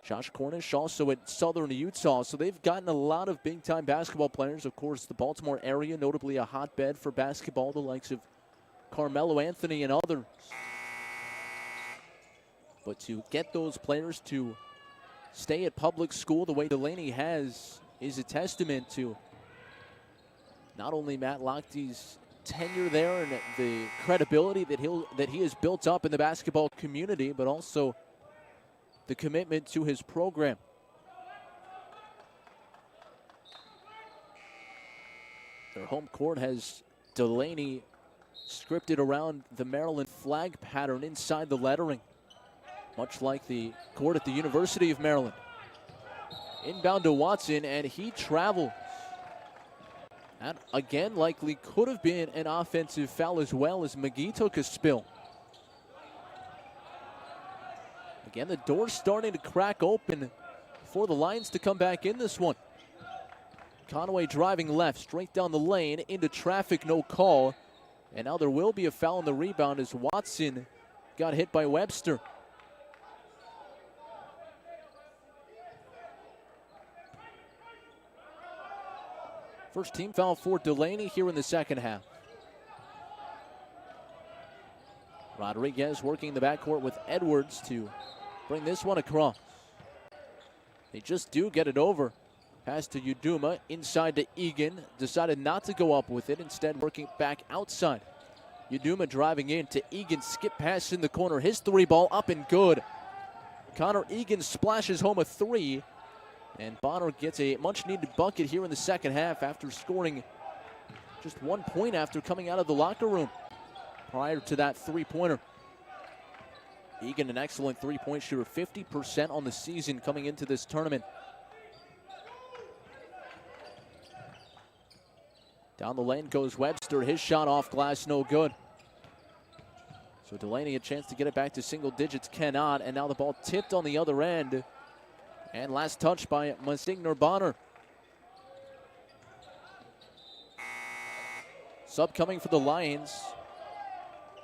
Josh Cornish also at Southern Utah. So they've gotten a lot of big-time basketball players. Of course, the Baltimore area, notably a hotbed for basketball, the likes of Carmelo Anthony and others. But to get those players to stay at public school the way Dulaney has is a testament to not only Matt Lochte's tenure there and the credibility that he has built up in the basketball community, but also the commitment to his program. Their home court has Dulaney scripted around the Maryland flag pattern inside the lettering, much like the court at the University of Maryland. Inbound to Watson, and he travels. That, again, likely could have been an offensive foul as well, as McGee took a spill. Again, the door's starting to crack open for the Lions to come back in this one. Conway driving left, straight down the lane, into traffic, no call. And now there will be a foul on the rebound as Watson got hit by Webster. First team foul for Dulaney here in the second half. Rodriguez working in the backcourt with Edwards to bring this one across. They just do get it over. Pass to Uduma, inside to Egan. Decided not to go up with it, instead working back outside. Uduma driving in to Egan, skip pass in the corner. His three ball up and good. Connor Egan splashes home a three. And Bonner gets a much-needed bucket here in the second half after scoring just 1 point after coming out of the locker room prior to that three-pointer. Egan, an excellent three-point shooter, 50% on the season coming into this tournament. Down the lane goes Webster. His shot off glass, no good. So Dulaney a chance to get it back to single digits, cannot. And now the ball tipped on the other end. And last touch by Monsignor Bonner. Sub coming for the Lions.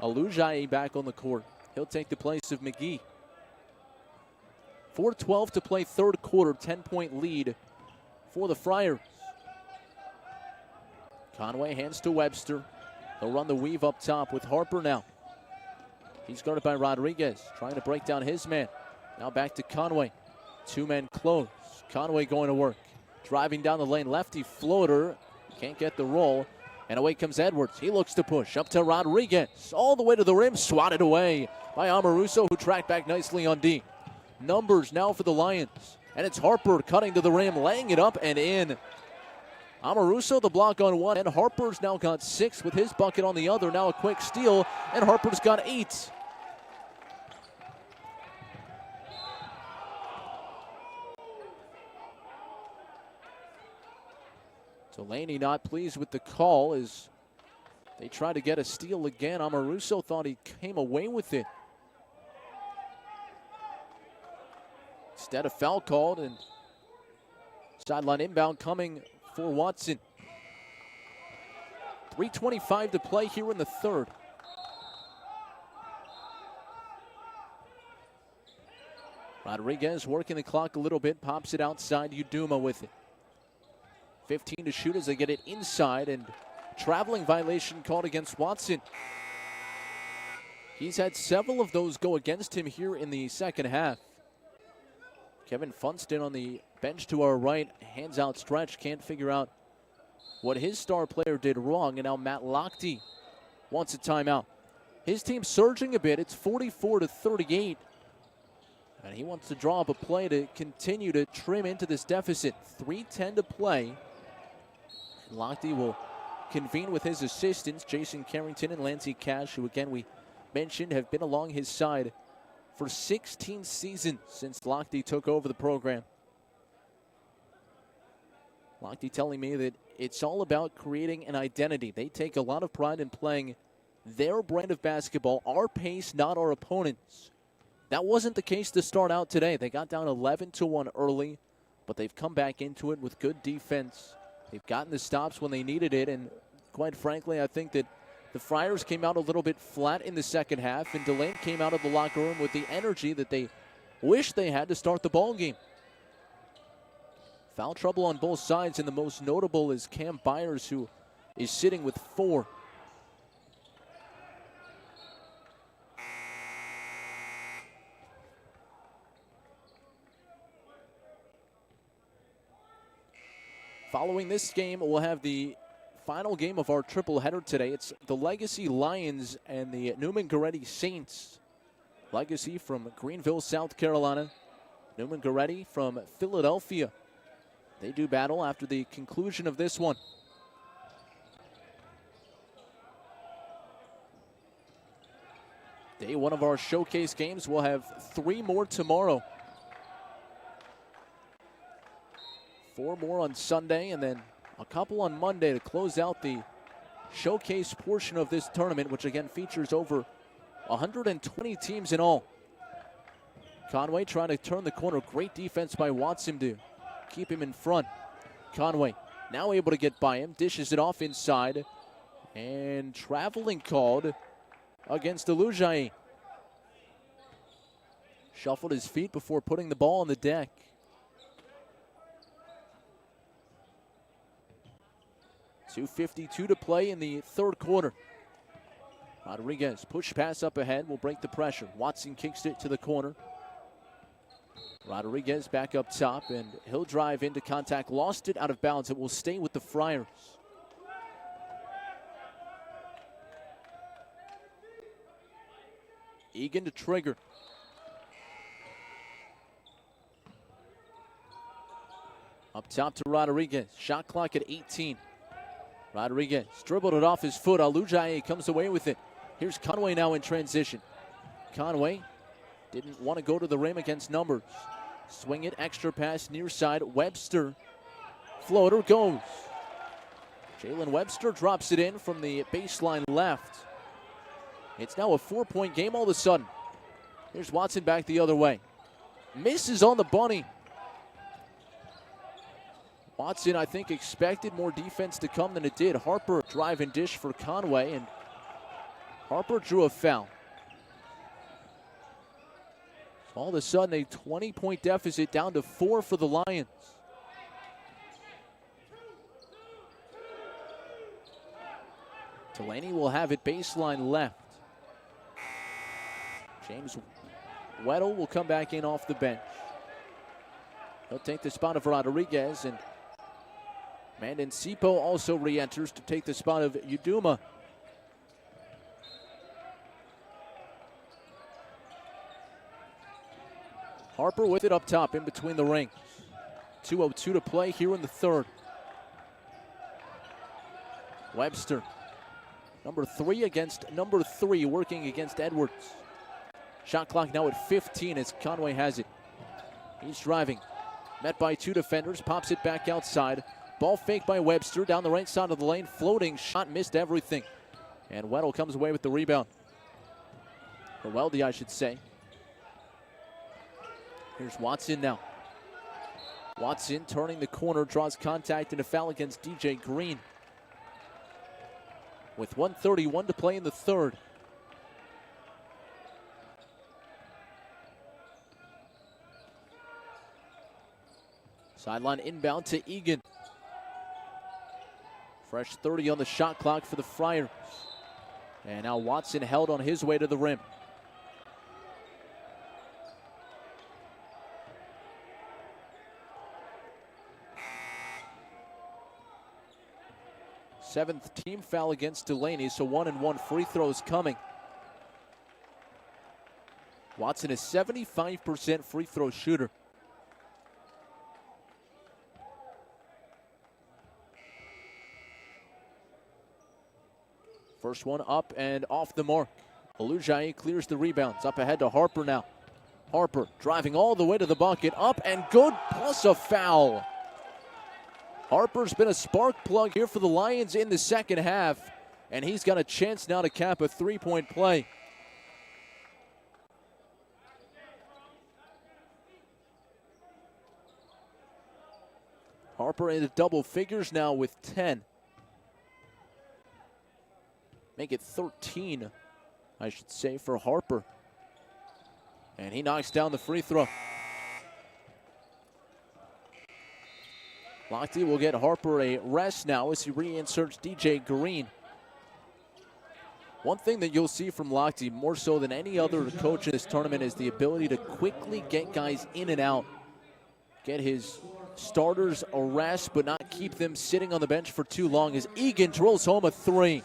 Alujaye back on the court. He'll take the place of McGee. 4:12 to play third quarter, 10-point lead for the Friars. Conway hands to Webster. He'll run the weave up top with Harper now. He's guarded by Rodriguez, trying to break down his man. Now back to Conway. Two men close. Conway going to work. Driving down the lane, lefty floater. Can't get the roll. And away comes Edwards. He looks to push up to Rodriguez. All the way to the rim, swatted away by Amoruso, who tracked back nicely on D. Numbers now for the Lions. And it's Harper cutting to the rim, laying it up and in. Amoruso the block on one, and Harper's now got 6 with his bucket on the other. Now a quick steal, and Harper's got 8. Dulaney not pleased with the call as they try to get a steal again. Amoruso thought he came away with it. Instead, a foul called, and sideline inbound coming for Watson. 3:25 to play here in the third. Rodriguez working the clock a little bit, pops it outside. Uduma with it. 15 to shoot as they get it inside, and traveling violation called against Watson. He's had several of those go against him here in the second half. Kevin Funston on the bench to our right, hands outstretched, can't figure out what his star player did wrong, and now Matt Lochte wants a timeout. His team's surging a bit. It's 44-38, and he wants to draw up a play to continue to trim into this deficit. 3:10 to play. Lochte will convene with his assistants, Jason Carrington and Lancey Cash, who again we mentioned have been along his side for 16 seasons since Lochte took over the program. Lochte telling me that it's all about creating an identity. They take a lot of pride in playing their brand of basketball, our pace, not our opponents. That wasn't the case to start out today. They got down 11-1 early, but they've come back into it with good defense. They've gotten the stops when they needed it, and quite frankly, I think that the Friars came out a little bit flat in the second half, and Dulaney came out of the locker room with the energy that they wish they had to start the ball game. Foul trouble on both sides, and the most notable is Cam Byers, who is sitting with 4. Following this game, we'll have the final game of our triple header today. It's the Legacy Lions and the Newman Goretti Saints. Legacy from Greenville, South Carolina. Newman Goretti from Philadelphia. They do battle after the conclusion of this one. Day one of our showcase games. We'll have 3 more tomorrow. 4 more on Sunday, and then a couple on Monday to close out the showcase portion of this tournament, which again features over 120 teams in all. Conway trying to turn the corner. Great defense by Watson to keep him in front. Conway now able to get by him, dishes it off inside, and traveling called against Alujaye. Shuffled his feet before putting the ball on the deck. .252 to play in the third quarter. Rodriguez push pass up ahead will break the pressure. Watson kicks it to the corner. Rodriguez back up top, and he'll drive into contact. Lost it out of bounds. It will stay with the Friars. Egan to trigger. Up top to Rodriguez. Shot clock at 18. Rodriguez dribbled it off his foot. Alujaye comes away with it. Here's Conway now in transition. Conway didn't want to go to the rim against numbers. Swing it, extra pass near side. Webster. Floater goes. Jalen Webster drops it in from the baseline left. It's now a 4-point game all of a sudden. Here's Watson back the other way. Misses on the bunny. Watson, I think, expected more defense to come than it did. Harper drive and dish for Conway, and Harper drew a foul. All of a sudden, a 20-point deficit down to 4 for the Lions. Dulaney will have it baseline left. James Weddle will come back in off the bench. He'll take the spot of Rodriguez, and Mandancipo also re-enters to take the spot of Uduma. Harper with it up top in between the rings. 2:02 to play here in the third. Webster, number 3 against number 3, working against Edwards. Shot clock now at 15 as Conway has it. He's driving. Met by 2 defenders, pops it back outside. Ball fake by Webster down the right side of the lane. Floating shot, missed everything. And Weddle comes away with the rebound. Or Weldy, I should say. Here's Watson now. Watson turning the corner, draws contact and a foul against DJ Green. With 1:31 to play in the third. Sideline inbound to Egan. Fresh 30 on the shot clock for the Friars. And now Watson held on his way to the rim. Seventh team foul against Dulaney, so 1-and-1 free throws coming. Watson is 75% free throw shooter. First one up and off the mark. Alujaye clears the rebounds. Up ahead to Harper now. Harper driving all the way to the bucket. Up and good, plus a foul. Harper's been a spark plug here for the Lions in the second half, and he's got a chance now to cap a three-point play. Harper into double figures now with 10. Make it 13, I should say, for Harper. And he knocks down the free throw. Lochte will get Harper a rest now as he reinserts DJ Green. One thing that you'll see from Lochte, more so than any other coach in this tournament, is the ability to quickly get guys in and out. Get his starters a rest, but not keep them sitting on the bench for too long as Egan drills home a 3.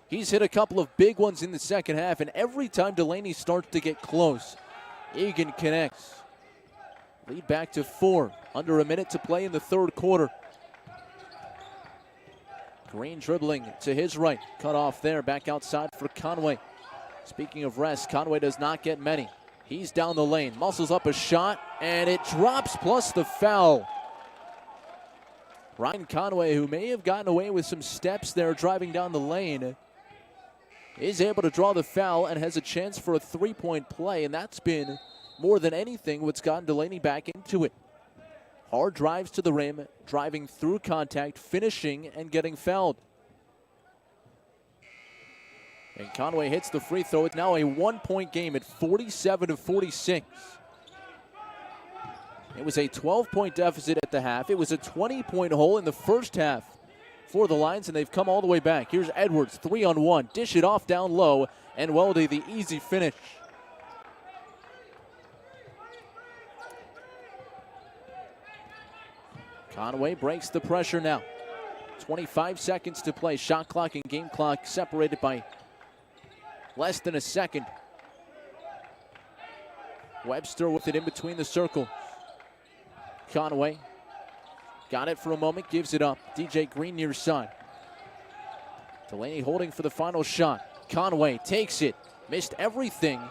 He's hit a couple of big ones in the second half, and every time Dulaney starts to get close, Egan connects. Lead back to 4. Under a minute to play in the third quarter. Green dribbling to his right. Cut off there. Back outside for Conway. Speaking of rest, Conway does not get many. He's down the lane. Muscles up a shot, and it drops plus the foul. Ryan Conway, who may have gotten away with some steps there driving down the lane, is able to draw the foul and has a chance for a three-point play, and that's been more than anything what's gotten Dulaney back into it. Hard drives to the rim, driving through contact, finishing, and getting fouled. And Conway hits the free throw. It's now a one-point game at 47-46. It was a 12-point deficit at the half. It was a 20-point hole in the first half for the Lions, and they've come all the way back. Here's Edwards, 3-on-1. Dish it off down low, and Weldy the easy finish. Conway breaks the pressure now. 25 seconds to play. Shot clock and game clock separated by less than a second. Webster with it in between the circles. Conway got it for a moment, gives it up. DJ Green near side. Dulaney holding for the final shot. Conway takes it, missed everything,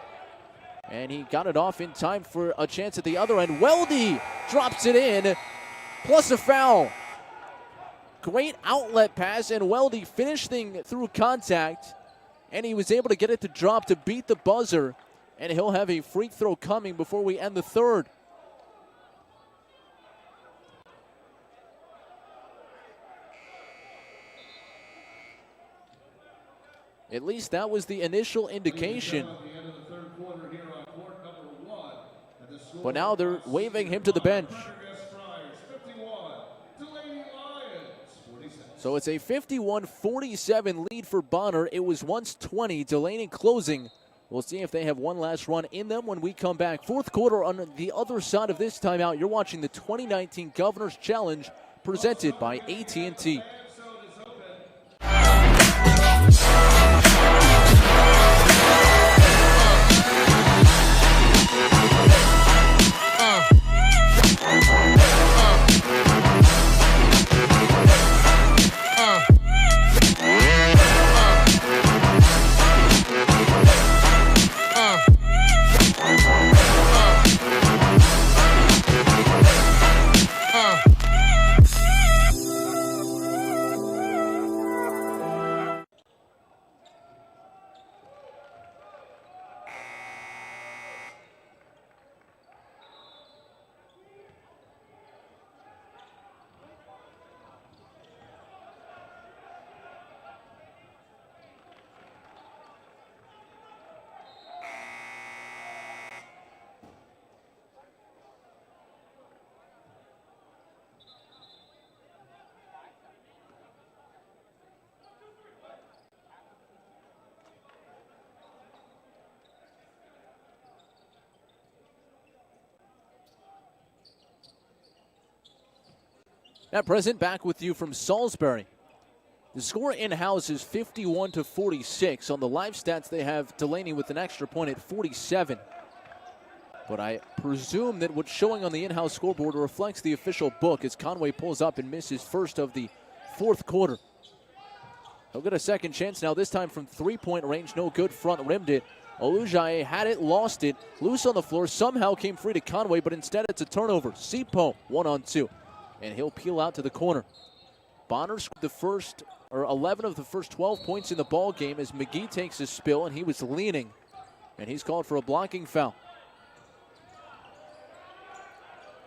and he got it off in time for a chance at the other end. Weldy drops it in, plus a foul. Great outlet pass, and Weldy finishing through contact, and he was able to get it to drop to beat the buzzer, and he'll have a free throw coming before we end the third. At least that was the initial indication. But now they're waving him to the bench. So it's a 51-47 lead for Bonner. It was once 20. Dulaney closing. We'll see if they have one last run in them when we come back. Fourth quarter on the other side of this timeout. You're watching the 2019 Governor's Challenge presented by AT&T. At present, back with you from Salisbury. The score in-house is 51-46. On the live stats, they have Dulaney with an extra point at 47. But I presume that what's showing on the in-house scoreboard reflects the official book as Conway pulls up and misses first of the fourth quarter. He'll get a second chance now, this time from three-point range. No good, front rimmed it. Olujaye had it, lost it. Loose on the floor, somehow came free to Conway, but instead it's a turnover. Sipo, 1-on-2. And he'll peel out to the corner. Bonner scored the first, or 11 of the first 12 points in the ball game as McGee takes his spill, and he was leaning. And he's called for a blocking foul.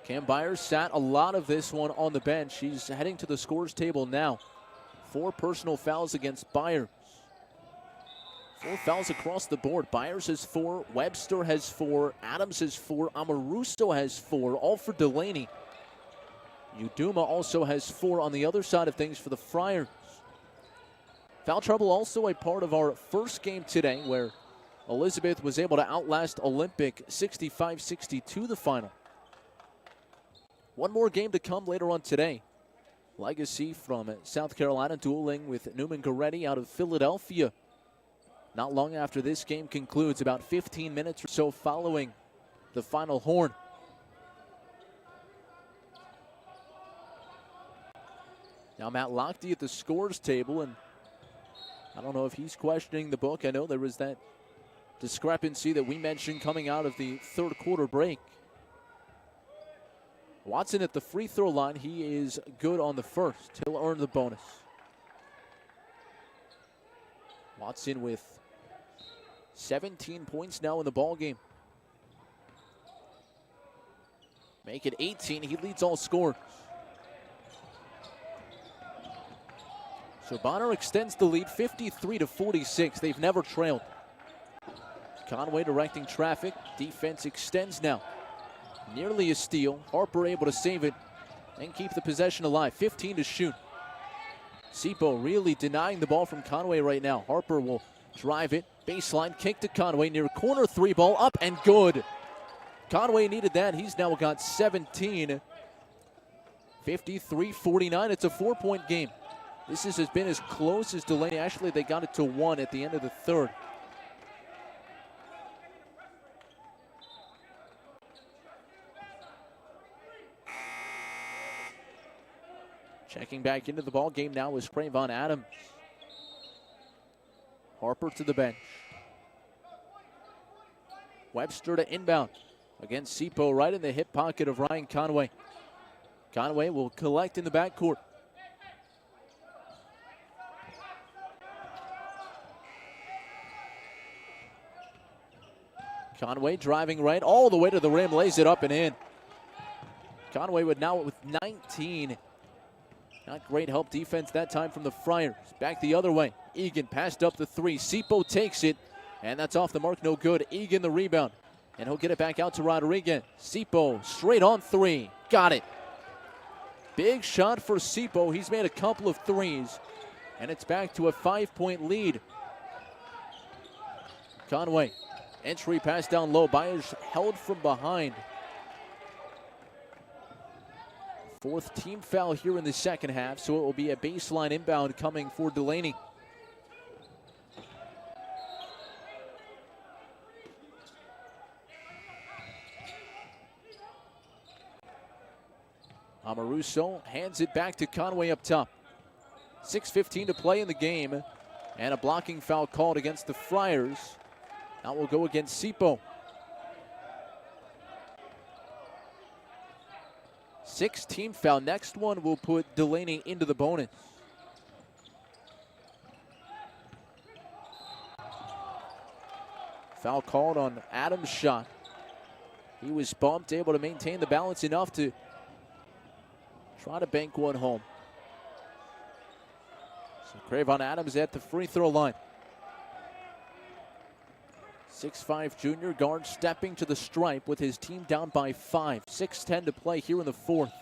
Cam Byers sat a lot of this one on the bench. He's heading to the scores table now. 4 personal fouls against Byers. 4 fouls across the board. Byers has 4, Webster has 4, Adams has 4, Amoruso has 4, all for Dulaney. Uduma also has 4 on the other side of things for the Friars. Foul trouble also a part of our first game today, where Elizabeth was able to outlast Olympic 65-62 the final. One more game to come later on today. Legacy from South Carolina dueling with Newman Goretti out of Philadelphia. Not long after this game concludes, about 15 minutes or so following the final horn. Now Matt Lochte at the scores table, and I don't know if he's questioning the book. I know there was that discrepancy that we mentioned coming out of the third quarter break. Watson at the free throw line. He is good on the first. He'll earn the bonus. Watson with 17 points now in the ball game. Make it 18. He leads all scorers. So Bonner extends the lead 53-46. They've never trailed. Conway directing traffic. Defense extends now. Nearly a steal. Harper able to save it and keep the possession alive. 15 to shoot. Sipo really denying the ball from Conway right now. Harper will drive it. Baseline kick to Conway. Near corner 3 ball up and good. Conway needed that. He's now got 17. 53-49. It's a 4-point game. This has been as close as Dulaney. Actually, they got it to 1 at the end of the third. Checking back into the ball game now is Trayvon Adams. Harper to the bench. Webster to inbound against Sipo right in the hip pocket of Ryan Conway. Conway will collect in the backcourt. Conway driving right all the way to the rim, lays it up and in. Conway with 19. Not great help defense that time from the Friars. Back the other way. Egan passed up the three. Sipo takes it, and that's off the mark, no good. Egan the rebound, and he'll get it back out to Rodriguez. Sipo straight on three, got it. Big shot for Sipo. He's made a couple of threes, and it's back to a 5-point lead. Conway, entry pass down low. Byers held from behind. Fourth team foul here in the second half, so it will be a baseline inbound coming for Dulaney. Amoruso hands it back to Conway up top. 6:15 to play in the game, and a blocking foul called against the Friars. That will go against Sipo. 6-team foul. Next one will put Dulaney into the bonus. Foul called on Adams' shot. He was bumped, able to maintain the balance enough to try to bank one home. So Cravon Adams at the free throw line. 6'5" junior guard stepping to the stripe with his team down by 5. 6:10 to play here in the fourth.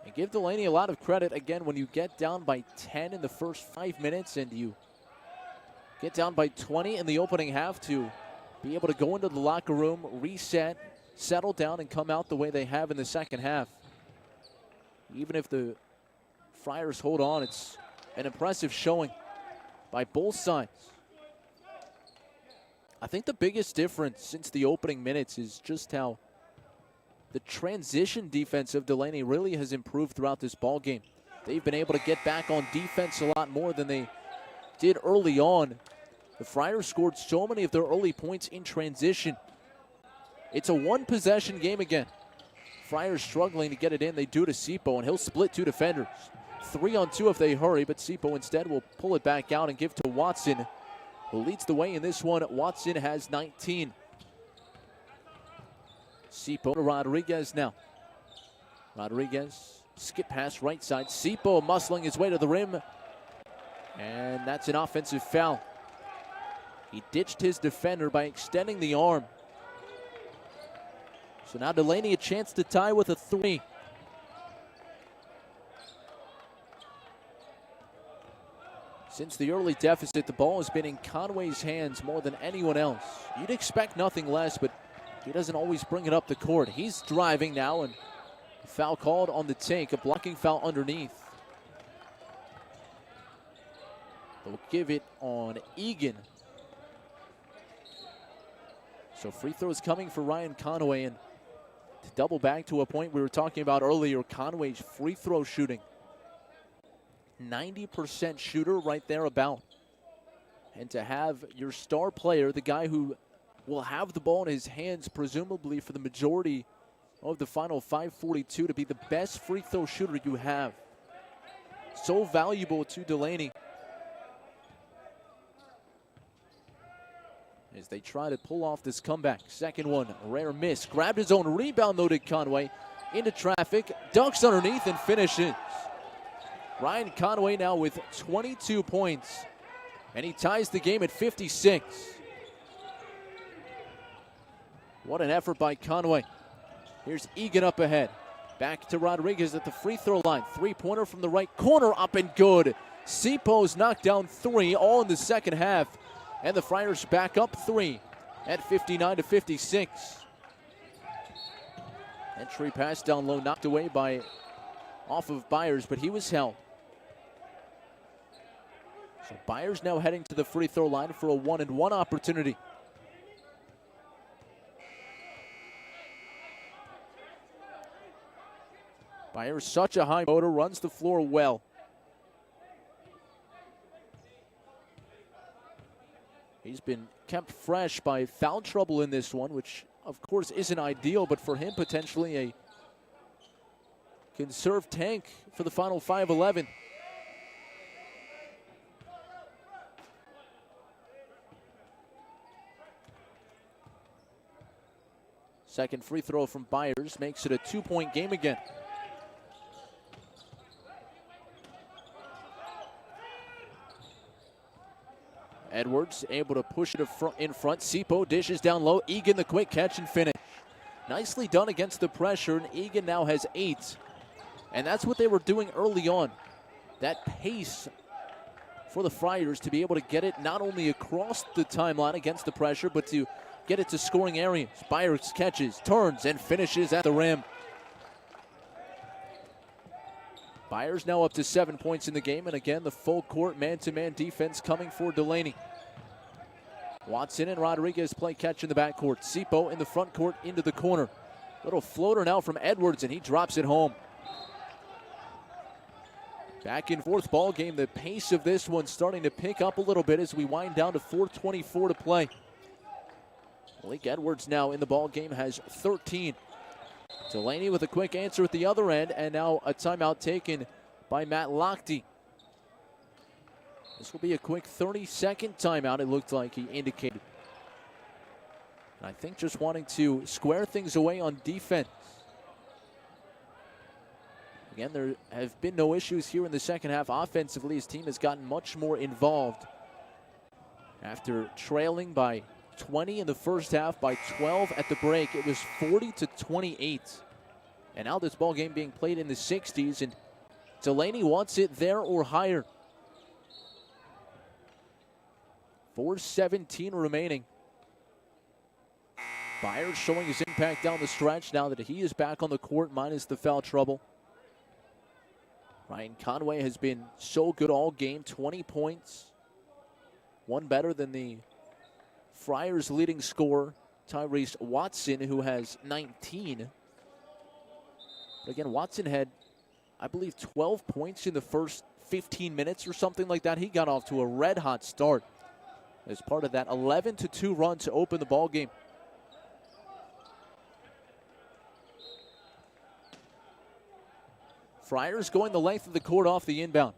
And give Dulaney a lot of credit, again, when you get down by 10 in the first 5 minutes and you get down by 20 in the opening half, to be able to go into the locker room, reset, settle down, and come out the way they have in the second half. Even if the Friars hold on, it's an impressive showing by both sides. I think the biggest difference since the opening minutes is just how the transition defense of Dulaney really has improved throughout this ball game. They've been able to get back on defense a lot more than they did early on. The Friars scored so many of their early points in transition. It's a one-possession game again. Friars struggling to get it in. They do to Sipo, and he'll split two defenders. 3-on-2 if they hurry, but Sipo instead will pull it back out and give to Watson, who leads the way in this one. Watson has 19. Sipo to Rodriguez now. Rodriguez, skip pass right side. Sipo muscling his way to the rim, and that's an offensive foul. He ditched his defender by extending the arm. So now Dulaney a chance to tie with a 3. Since the early deficit, the ball has been in Conway's hands more than anyone else. You'd expect nothing less, but he doesn't always bring it up the court. He's driving now, and a foul called on the take, a blocking foul underneath. They'll give it on Egan. So free throws coming for Ryan Conway, and to double back to a point we were talking about earlier, Conway's free throw shooting. 90% shooter right there about. And to have your star player, the guy who will have the ball in his hands presumably for the majority of the final 5:42, to be the best free throw shooter you have. So valuable to Dulaney as they try to pull off this comeback. Second one, rare miss. Grabbed his own rebound, though, to Conway. Into traffic, dunks underneath and finishes. Ryan Conway now with 22 points, and he ties the game at 56. What an effort by Conway. Here's Egan up ahead. Back to Rodriguez at the free throw line. Three-pointer from the right corner, up and good. Sipo's knocked down 3, all in the second half, and the Friars back up 3 at 59-56. Entry pass down low, knocked away by off of Byers, but he was held. So Byers now heading to the free throw line for a 1-and-1 opportunity. Byers, such a high motor, runs the floor well. He's been kept fresh by foul trouble in this one, which of course isn't ideal, but for him potentially a conserved tank for the final 5-11. Second free throw from Byers makes it a 2-point game again. Edwards able to push it in front. Sipo dishes down low. Egan the quick catch and finish. Nicely done against the pressure, and Egan now has 8. And that's what they were doing early on. That pace for the Friars to be able to get it not only across the timeline against the pressure, but to get it to scoring areas. Byers catches, turns, and finishes at the rim. Byers now up to 7 points in the game, and again, the full court man-to-man defense coming for Dulaney. Watson and Rodriguez play catch in the backcourt. Sipo in the front court into the corner. Little floater now from Edwards, and he drops it home. Back and forth ball game. The pace of this one starting to pick up a little bit as we wind down to 4:24 to play. Malik Edwards now in the ball game has 13. Dulaney with a quick answer at the other end, and now a timeout taken by Matt Lochte. This will be a quick 30-second timeout, it looked like he indicated. And I think just wanting to square things away on defense. Again, there have been no issues here in the second half. Offensively, his team has gotten much more involved. After trailing by 20 in the first half, by 12 at the break, it was 40-28. And now this ball game being played in the 60s, and Dulaney wants it there or higher. 4:17 remaining. Byers showing his impact down the stretch now that he is back on the court minus the foul trouble. Ryan Conway has been so good all game, 20 points. One better than the Friars' leading scorer, Tyrese Watson, who has 19. But again, Watson had, I believe, 12 points in the first 15 minutes or something like that. He got off to a red-hot start as part of that 11-2 run to open the ball game. Friars going the length of the court off the inbound.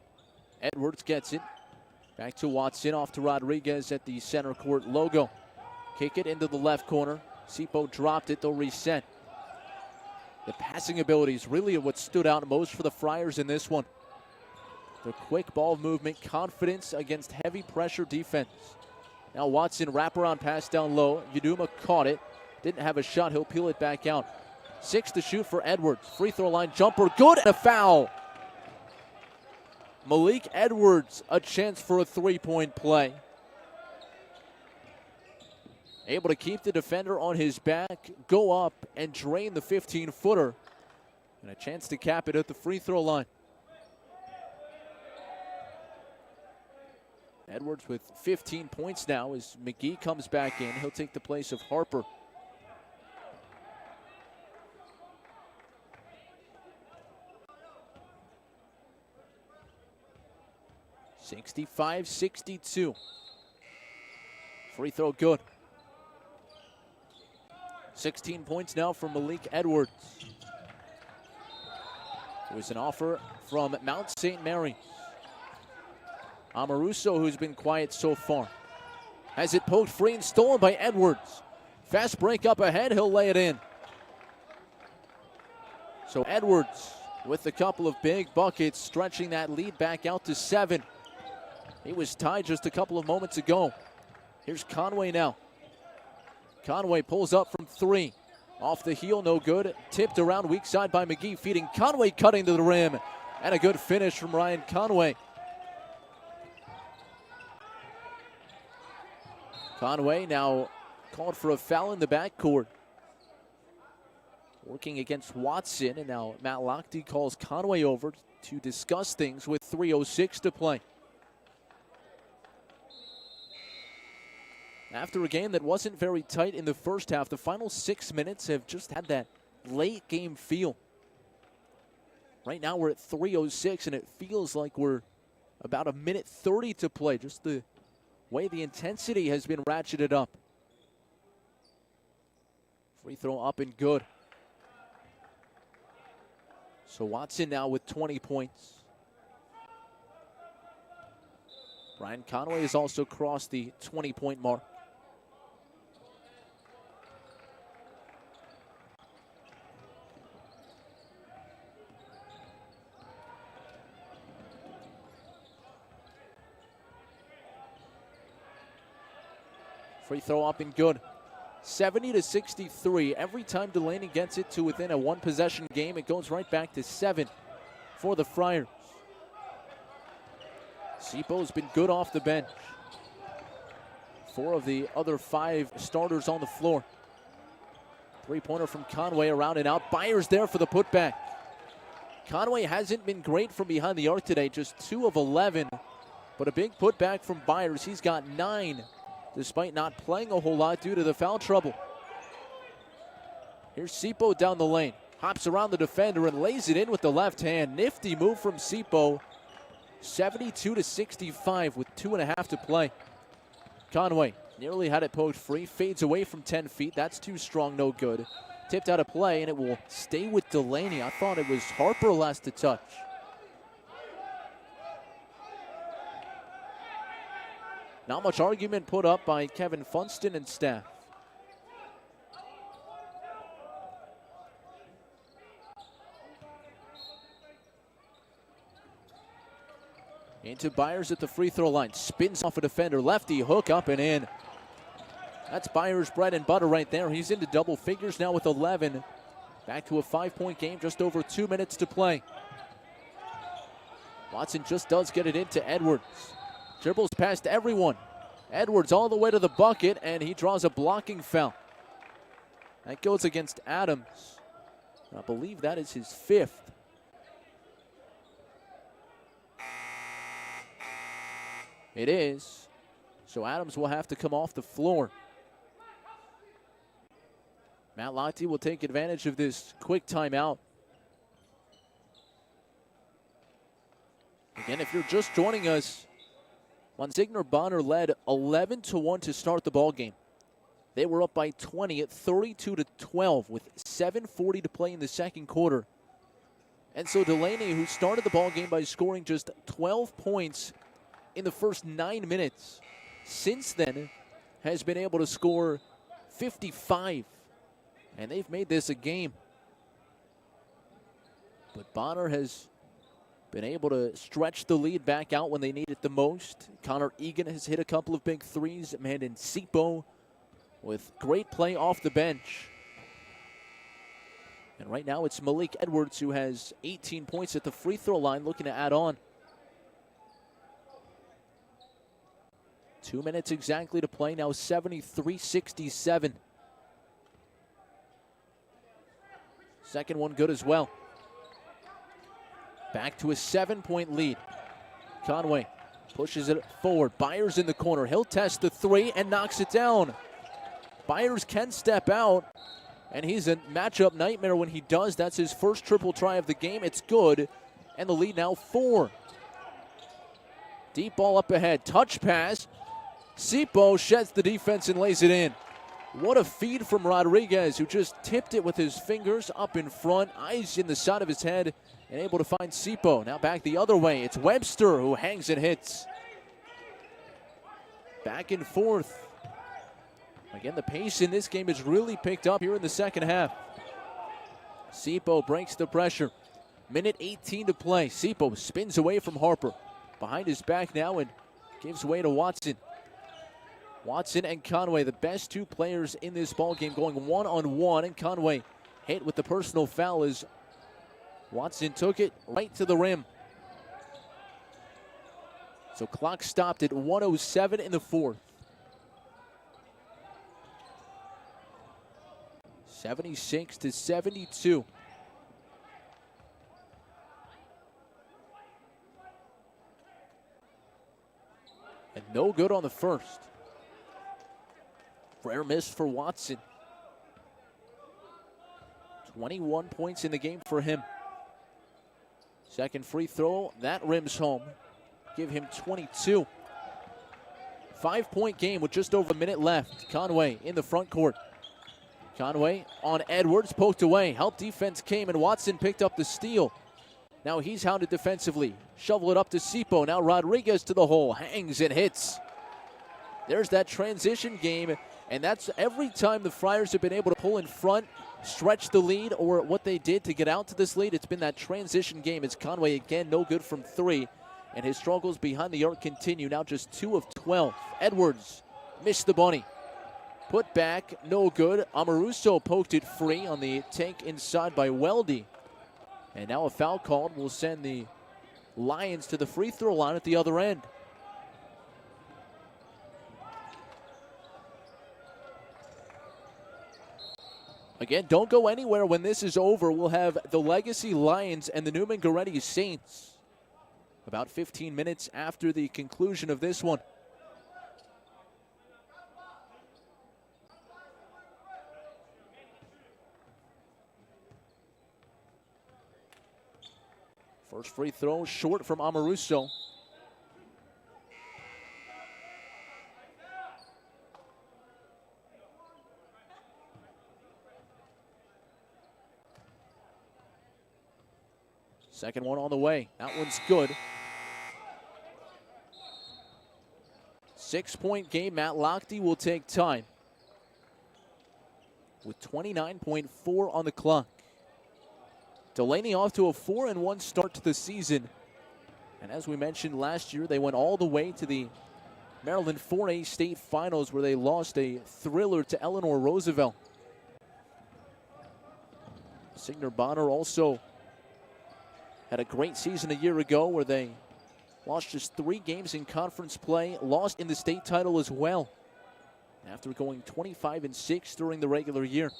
Edwards gets it. Back to Watson, off to Rodriguez at the center court logo. Kick it into the left corner. Sipo dropped it, they'll reset. The passing ability is really what stood out most for the Friars in this one. The quick ball movement, confidence against heavy pressure defense. Now Watson, wraparound pass down low. Yuduma caught it. Didn't have a shot, he'll peel it back out. 6 to shoot for Edwards. Free throw line jumper, good, and a foul. Malik Edwards, a chance for a three-point play. Able to keep the defender on his back, go up and drain the 15-footer. And a chance to cap it at the free throw line. Edwards with 15 points now as McGee comes back in. He'll take the place of Harper. (65-62). Free throw good. 16 points now from Malik Edwards. It was an offer from Mount St. Mary's. Amoruso, who's been quiet so far, has it poked free and stolen by Edwards. Fast break up ahead, he'll lay it in. So Edwards with a couple of big buckets, stretching that lead back out to 7. He was tied just a couple of moments ago. Here's Conway now. Conway pulls up from 3. Off the heel, no good. Tipped around weak side by McGee, feeding Conway, cutting to the rim. And a good finish from Ryan Conway. Conway now called for a foul in the backcourt. Working against Watson, and now Matt Lochte calls Conway over to discuss things with 3:06 to play. After a game that wasn't very tight in the first half, the final 6 minutes have just had that late game feel. Right now we're at 3:06, and it feels like we're about a minute 30 to play. Just the way the intensity has been ratcheted up. Free throw up and good. So Watson now with 20 points. Ryan Conway has also crossed the 20-point mark. Free throw up and good. 70-63. Every time Dulaney gets it to within a one-possession game, it goes right back to 7 for the Friars. Sipo's been good off the bench. 4 of the other 5 starters on the floor. Three-pointer from Conway around and out. Byers there for the putback. Conway hasn't been great from behind the arc today, just 2 of 11. But a big putback from Byers. He's got 9, despite not playing a whole lot due to the foul trouble. Here's Sipo down the lane. Hops around the defender and lays it in with the left hand. Nifty move from Sipo. 72-65 with 2.5 to play. Conway nearly had it poked free. Fades away from 10 feet. That's too strong, no good. Tipped out of play, and it will stay with Dulaney. I thought it was Harper last to touch. Not much argument put up by Kevin Funston and staff. Into Byers at the free throw line. Spins off a defender. Lefty hook up and in. That's Byers' bread and butter right there. He's into double figures now with 11. Back to a 5-point game, just over 2 minutes to play. Watson just does get it into Edwards. Dribbles past everyone. Edwards all the way to the bucket, and he draws a blocking foul. That goes against Adams. I believe that is his 5th. It is. So Adams will have to come off the floor. Matt Lochte will take advantage of this quick timeout. Again, if you're just joining us, Monsignor Bonner led 11-1 to start the ball game. They were up by 20 at 32-12 with 7:40 to play in the second quarter. And so Dulaney, who started the ball game by scoring just 12 points in the first 9 minutes, since then has been able to score 55. And they've made this a game. But Bonner has been able to stretch the lead back out when they need it the most. Connor Egan has hit a couple of big threes. Mandon Sipo with great play off the bench. And right now it's Malik Edwards who has 18 points at the free throw line, looking to add on. 2 minutes exactly to play now, 73-67. Second one good as well. Back to a 7-point lead. Conway pushes it forward. Byers in the corner. He'll test the 3 and knocks it down. Byers can step out, and he's a matchup nightmare when he does. That's his first triple try of the game. It's good, and the lead now 4. Deep ball up ahead. Touch pass. Sipo sheds the defense and lays it in. What a feed from Rodriguez, who just tipped it with his fingers up in front, eyes in the side of his head, and able to find Sipo. Now back the other way. It's Webster who hangs and hits. Back and forth. Again, the pace in this game has really picked up here in the second half. Sipo breaks the pressure. Minute 18 to play. Sipo spins away from Harper. Behind his back now and gives way to Watson. Watson and Conway, the best 2 players in this ball game, going one-on-one, and Conway hit with the personal foul as Watson took it right to the rim. So clock stopped at 1:07 in the fourth. 76-72. And no good on the first. Rare miss for Watson. 21 points in the game for him. Second free throw, that rims home. Give him 22. 5-point game with just over a minute left. Conway in the front court. Conway on Edwards, poked away. Help defense came, and Watson picked up the steal. Now he's hounded defensively. Shovel it up to Sipo. Now Rodriguez to the hole. Hangs and hits. There's that transition game. And that's every time the Friars have been able to pull in front, stretch the lead, or what they did to get out to this lead. It's been that transition game. As Conway again, no good from 3. And his struggles behind the arc continue. Now just 2 of 12. Edwards missed the bunny. Put back, no good. Amoruso poked it free on the take inside by Weldy. And now a foul called will send the Lions to the free throw line at the other end. Again, don't go anywhere when this is over. We'll have the Legacy Lions and the Newman Goretti Saints about 15 minutes after the conclusion of this one. First free throw short from Amoruso. Second one on the way. That one's good. 6-point game. Matt Lochte will take time with 29.4 on the clock. Dulaney off to a 4-1 start to the season. And as we mentioned last year, they went all the way to the Maryland 4A state finals where they lost a thriller to Eleanor Roosevelt. Monsignor Bonner also had a great season a year ago where they lost just 3 games in conference play, lost in the state title as well, after going 25-6 during the regular year.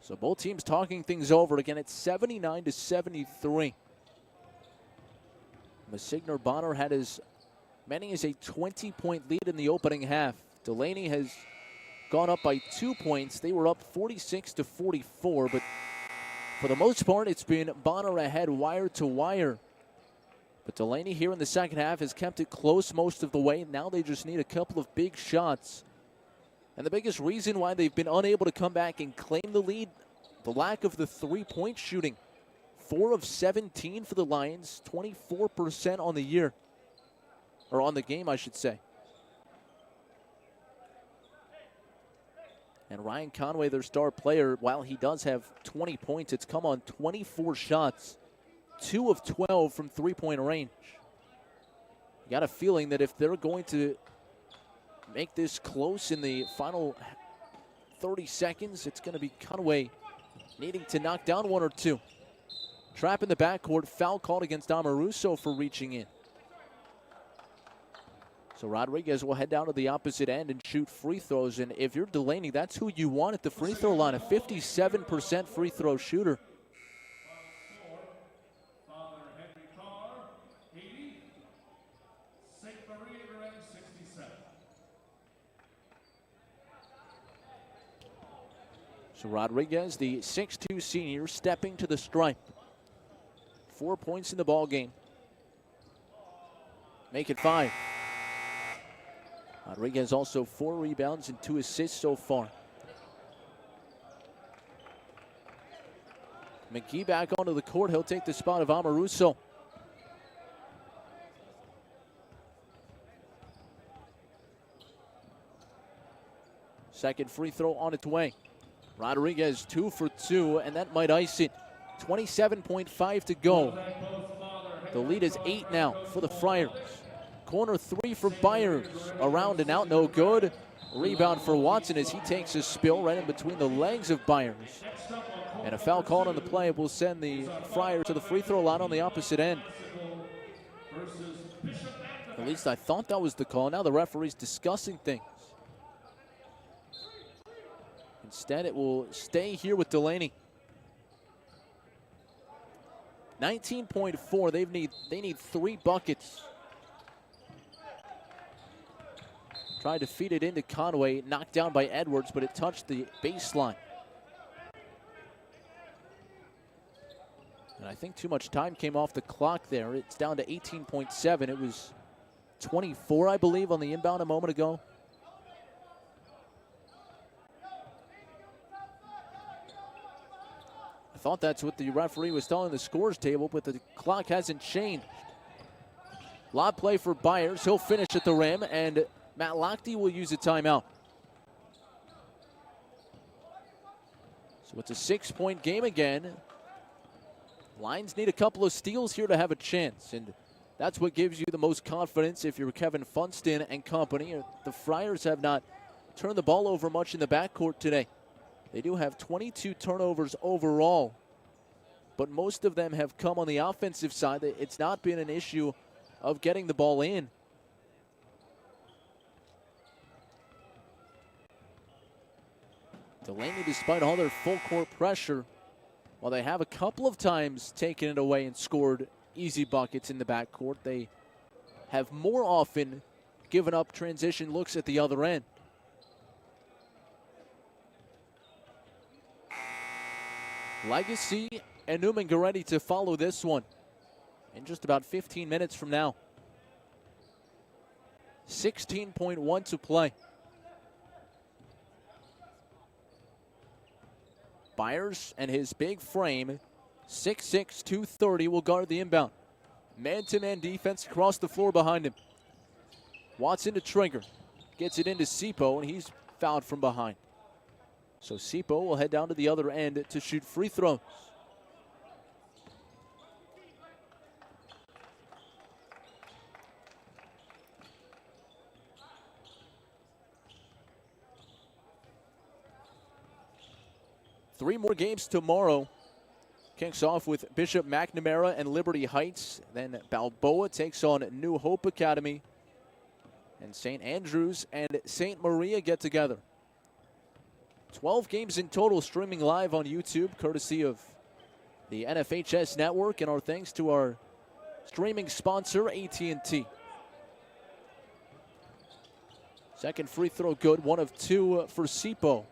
So both teams talking things over. Again, it's 79-73. Monsignor Bonner had as many as a 20-point lead in the opening half. Dulaney has gone up by 2 points. They were up 46-44, but for the most part, it's been Bonner ahead wire to wire. But Dulaney here in the second half has kept it close most of the way. Now they just need a couple of big shots. And the biggest reason why they've been unable to come back and claim the lead, the lack of the three-point shooting. 4 of 17 for the Lions, 24% on the year. Or on the game, I should say. And Ryan Conway, their star player, while he does have 20 points, it's come on 24 shots, 2 of 12 from three-point range. You got a feeling that if they're going to make this close in the final 30 seconds, it's going to be Conway needing to knock down 1 or 2. Trap in the backcourt, foul called against Amoruso for reaching in. So Rodriguez will head down to the opposite end and shoot free throws. And if you're Dulaney, that's who you want at the free throw line, a 57% free throw shooter. So Rodriguez, the 6'2 senior, stepping to the stripe. 4 points in the ball game. Make it 5. Rodriguez also 4 rebounds and 2 assists so far. McGee back onto the court. He'll take the spot of Amoruso. Second free throw on its way. Rodriguez 2 for 2, and that might ice it. 27.5 to go. The lead is 8 now for the Friars. Corner 3 for Byers. Around and out, no good. Rebound for Watson as he takes a spill right in between the legs of Byers. And a foul called on the play will send the Friars to the free throw line on the opposite end. At least I thought that was the call. Now the referee's discussing things. Instead, it will stay here with Dulaney. 19.4. They need 3 buckets. Tried to feed it into Conway, knocked down by Edwards, but it touched the baseline. And I think too much time came off the clock there. It's down to 18.7. It was 24, I believe, on the inbound a moment ago. I thought that's what the referee was telling the scores table, but the clock hasn't changed. Lob play for Byers. He'll finish at the rim, and Matt Lochte will use a timeout. So it's a 6-point game again. Lions need a couple of steals here to have a chance, and that's what gives you the most confidence if you're Kevin Funston and company. The Friars have not turned the ball over much in the backcourt today. They do have 22 turnovers overall, but most of them have come on the offensive side. It's not been an issue of getting the ball in. Dulaney, despite all their full court pressure, while they have a couple of times taken it away and scored easy buckets in the backcourt, they have more often given up transition looks at the other end. Legacy and Newman Goretti to follow this one in just about 15 minutes from now. 16.1 to play. Byers and his big frame, 6'6", 230, will guard the inbound. Man-to-man defense across the floor behind him. Watson to Trigger. Gets it into Sipo, and he's fouled from behind. So Sipo will head down to the other end to shoot free throws. Three more games tomorrow. Kicks off with Bishop McNamara and Liberty Heights. Then Balboa takes on New Hope Academy. And St. Andrews and St. Maria get together. 12 games in total streaming live on YouTube, courtesy of the NFHS Network, and our thanks to our streaming sponsor, AT&T. Second free throw good, 1 of 2 for Sipo.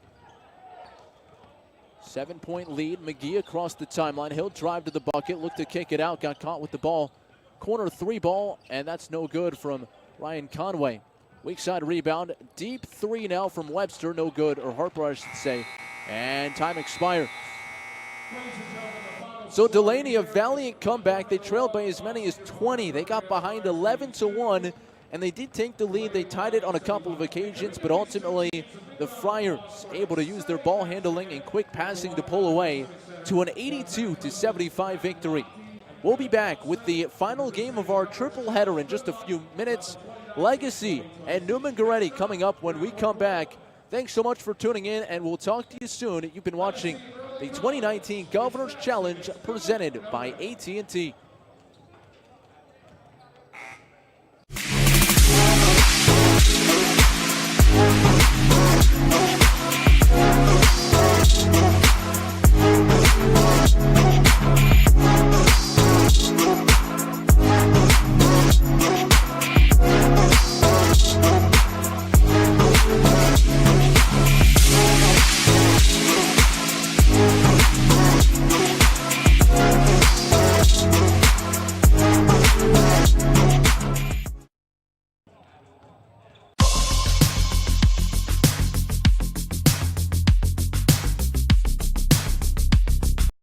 7-point lead. McGee across the timeline. He'll drive to the bucket, look to kick it out, got caught with the ball. Corner 3 ball, and that's no good from Ryan Conway. Weak side rebound. Deep 3 now from Webster. No good, or Harper, I should say. And time expired. So Dulaney, a valiant comeback. They trailed by as many as 20. They got behind 11-1, and they did take the lead. They tied it on a couple of occasions, but ultimately the Friars able to use their ball handling and quick passing to pull away to an 82-75 victory. We'll be back with the final game of our triple header in just a few minutes. Legacy and Newman Goretti coming up when we come back. Thanks so much for tuning in, and we'll talk to you soon. You've been watching the 2019 Governor's Challenge presented by AT&T.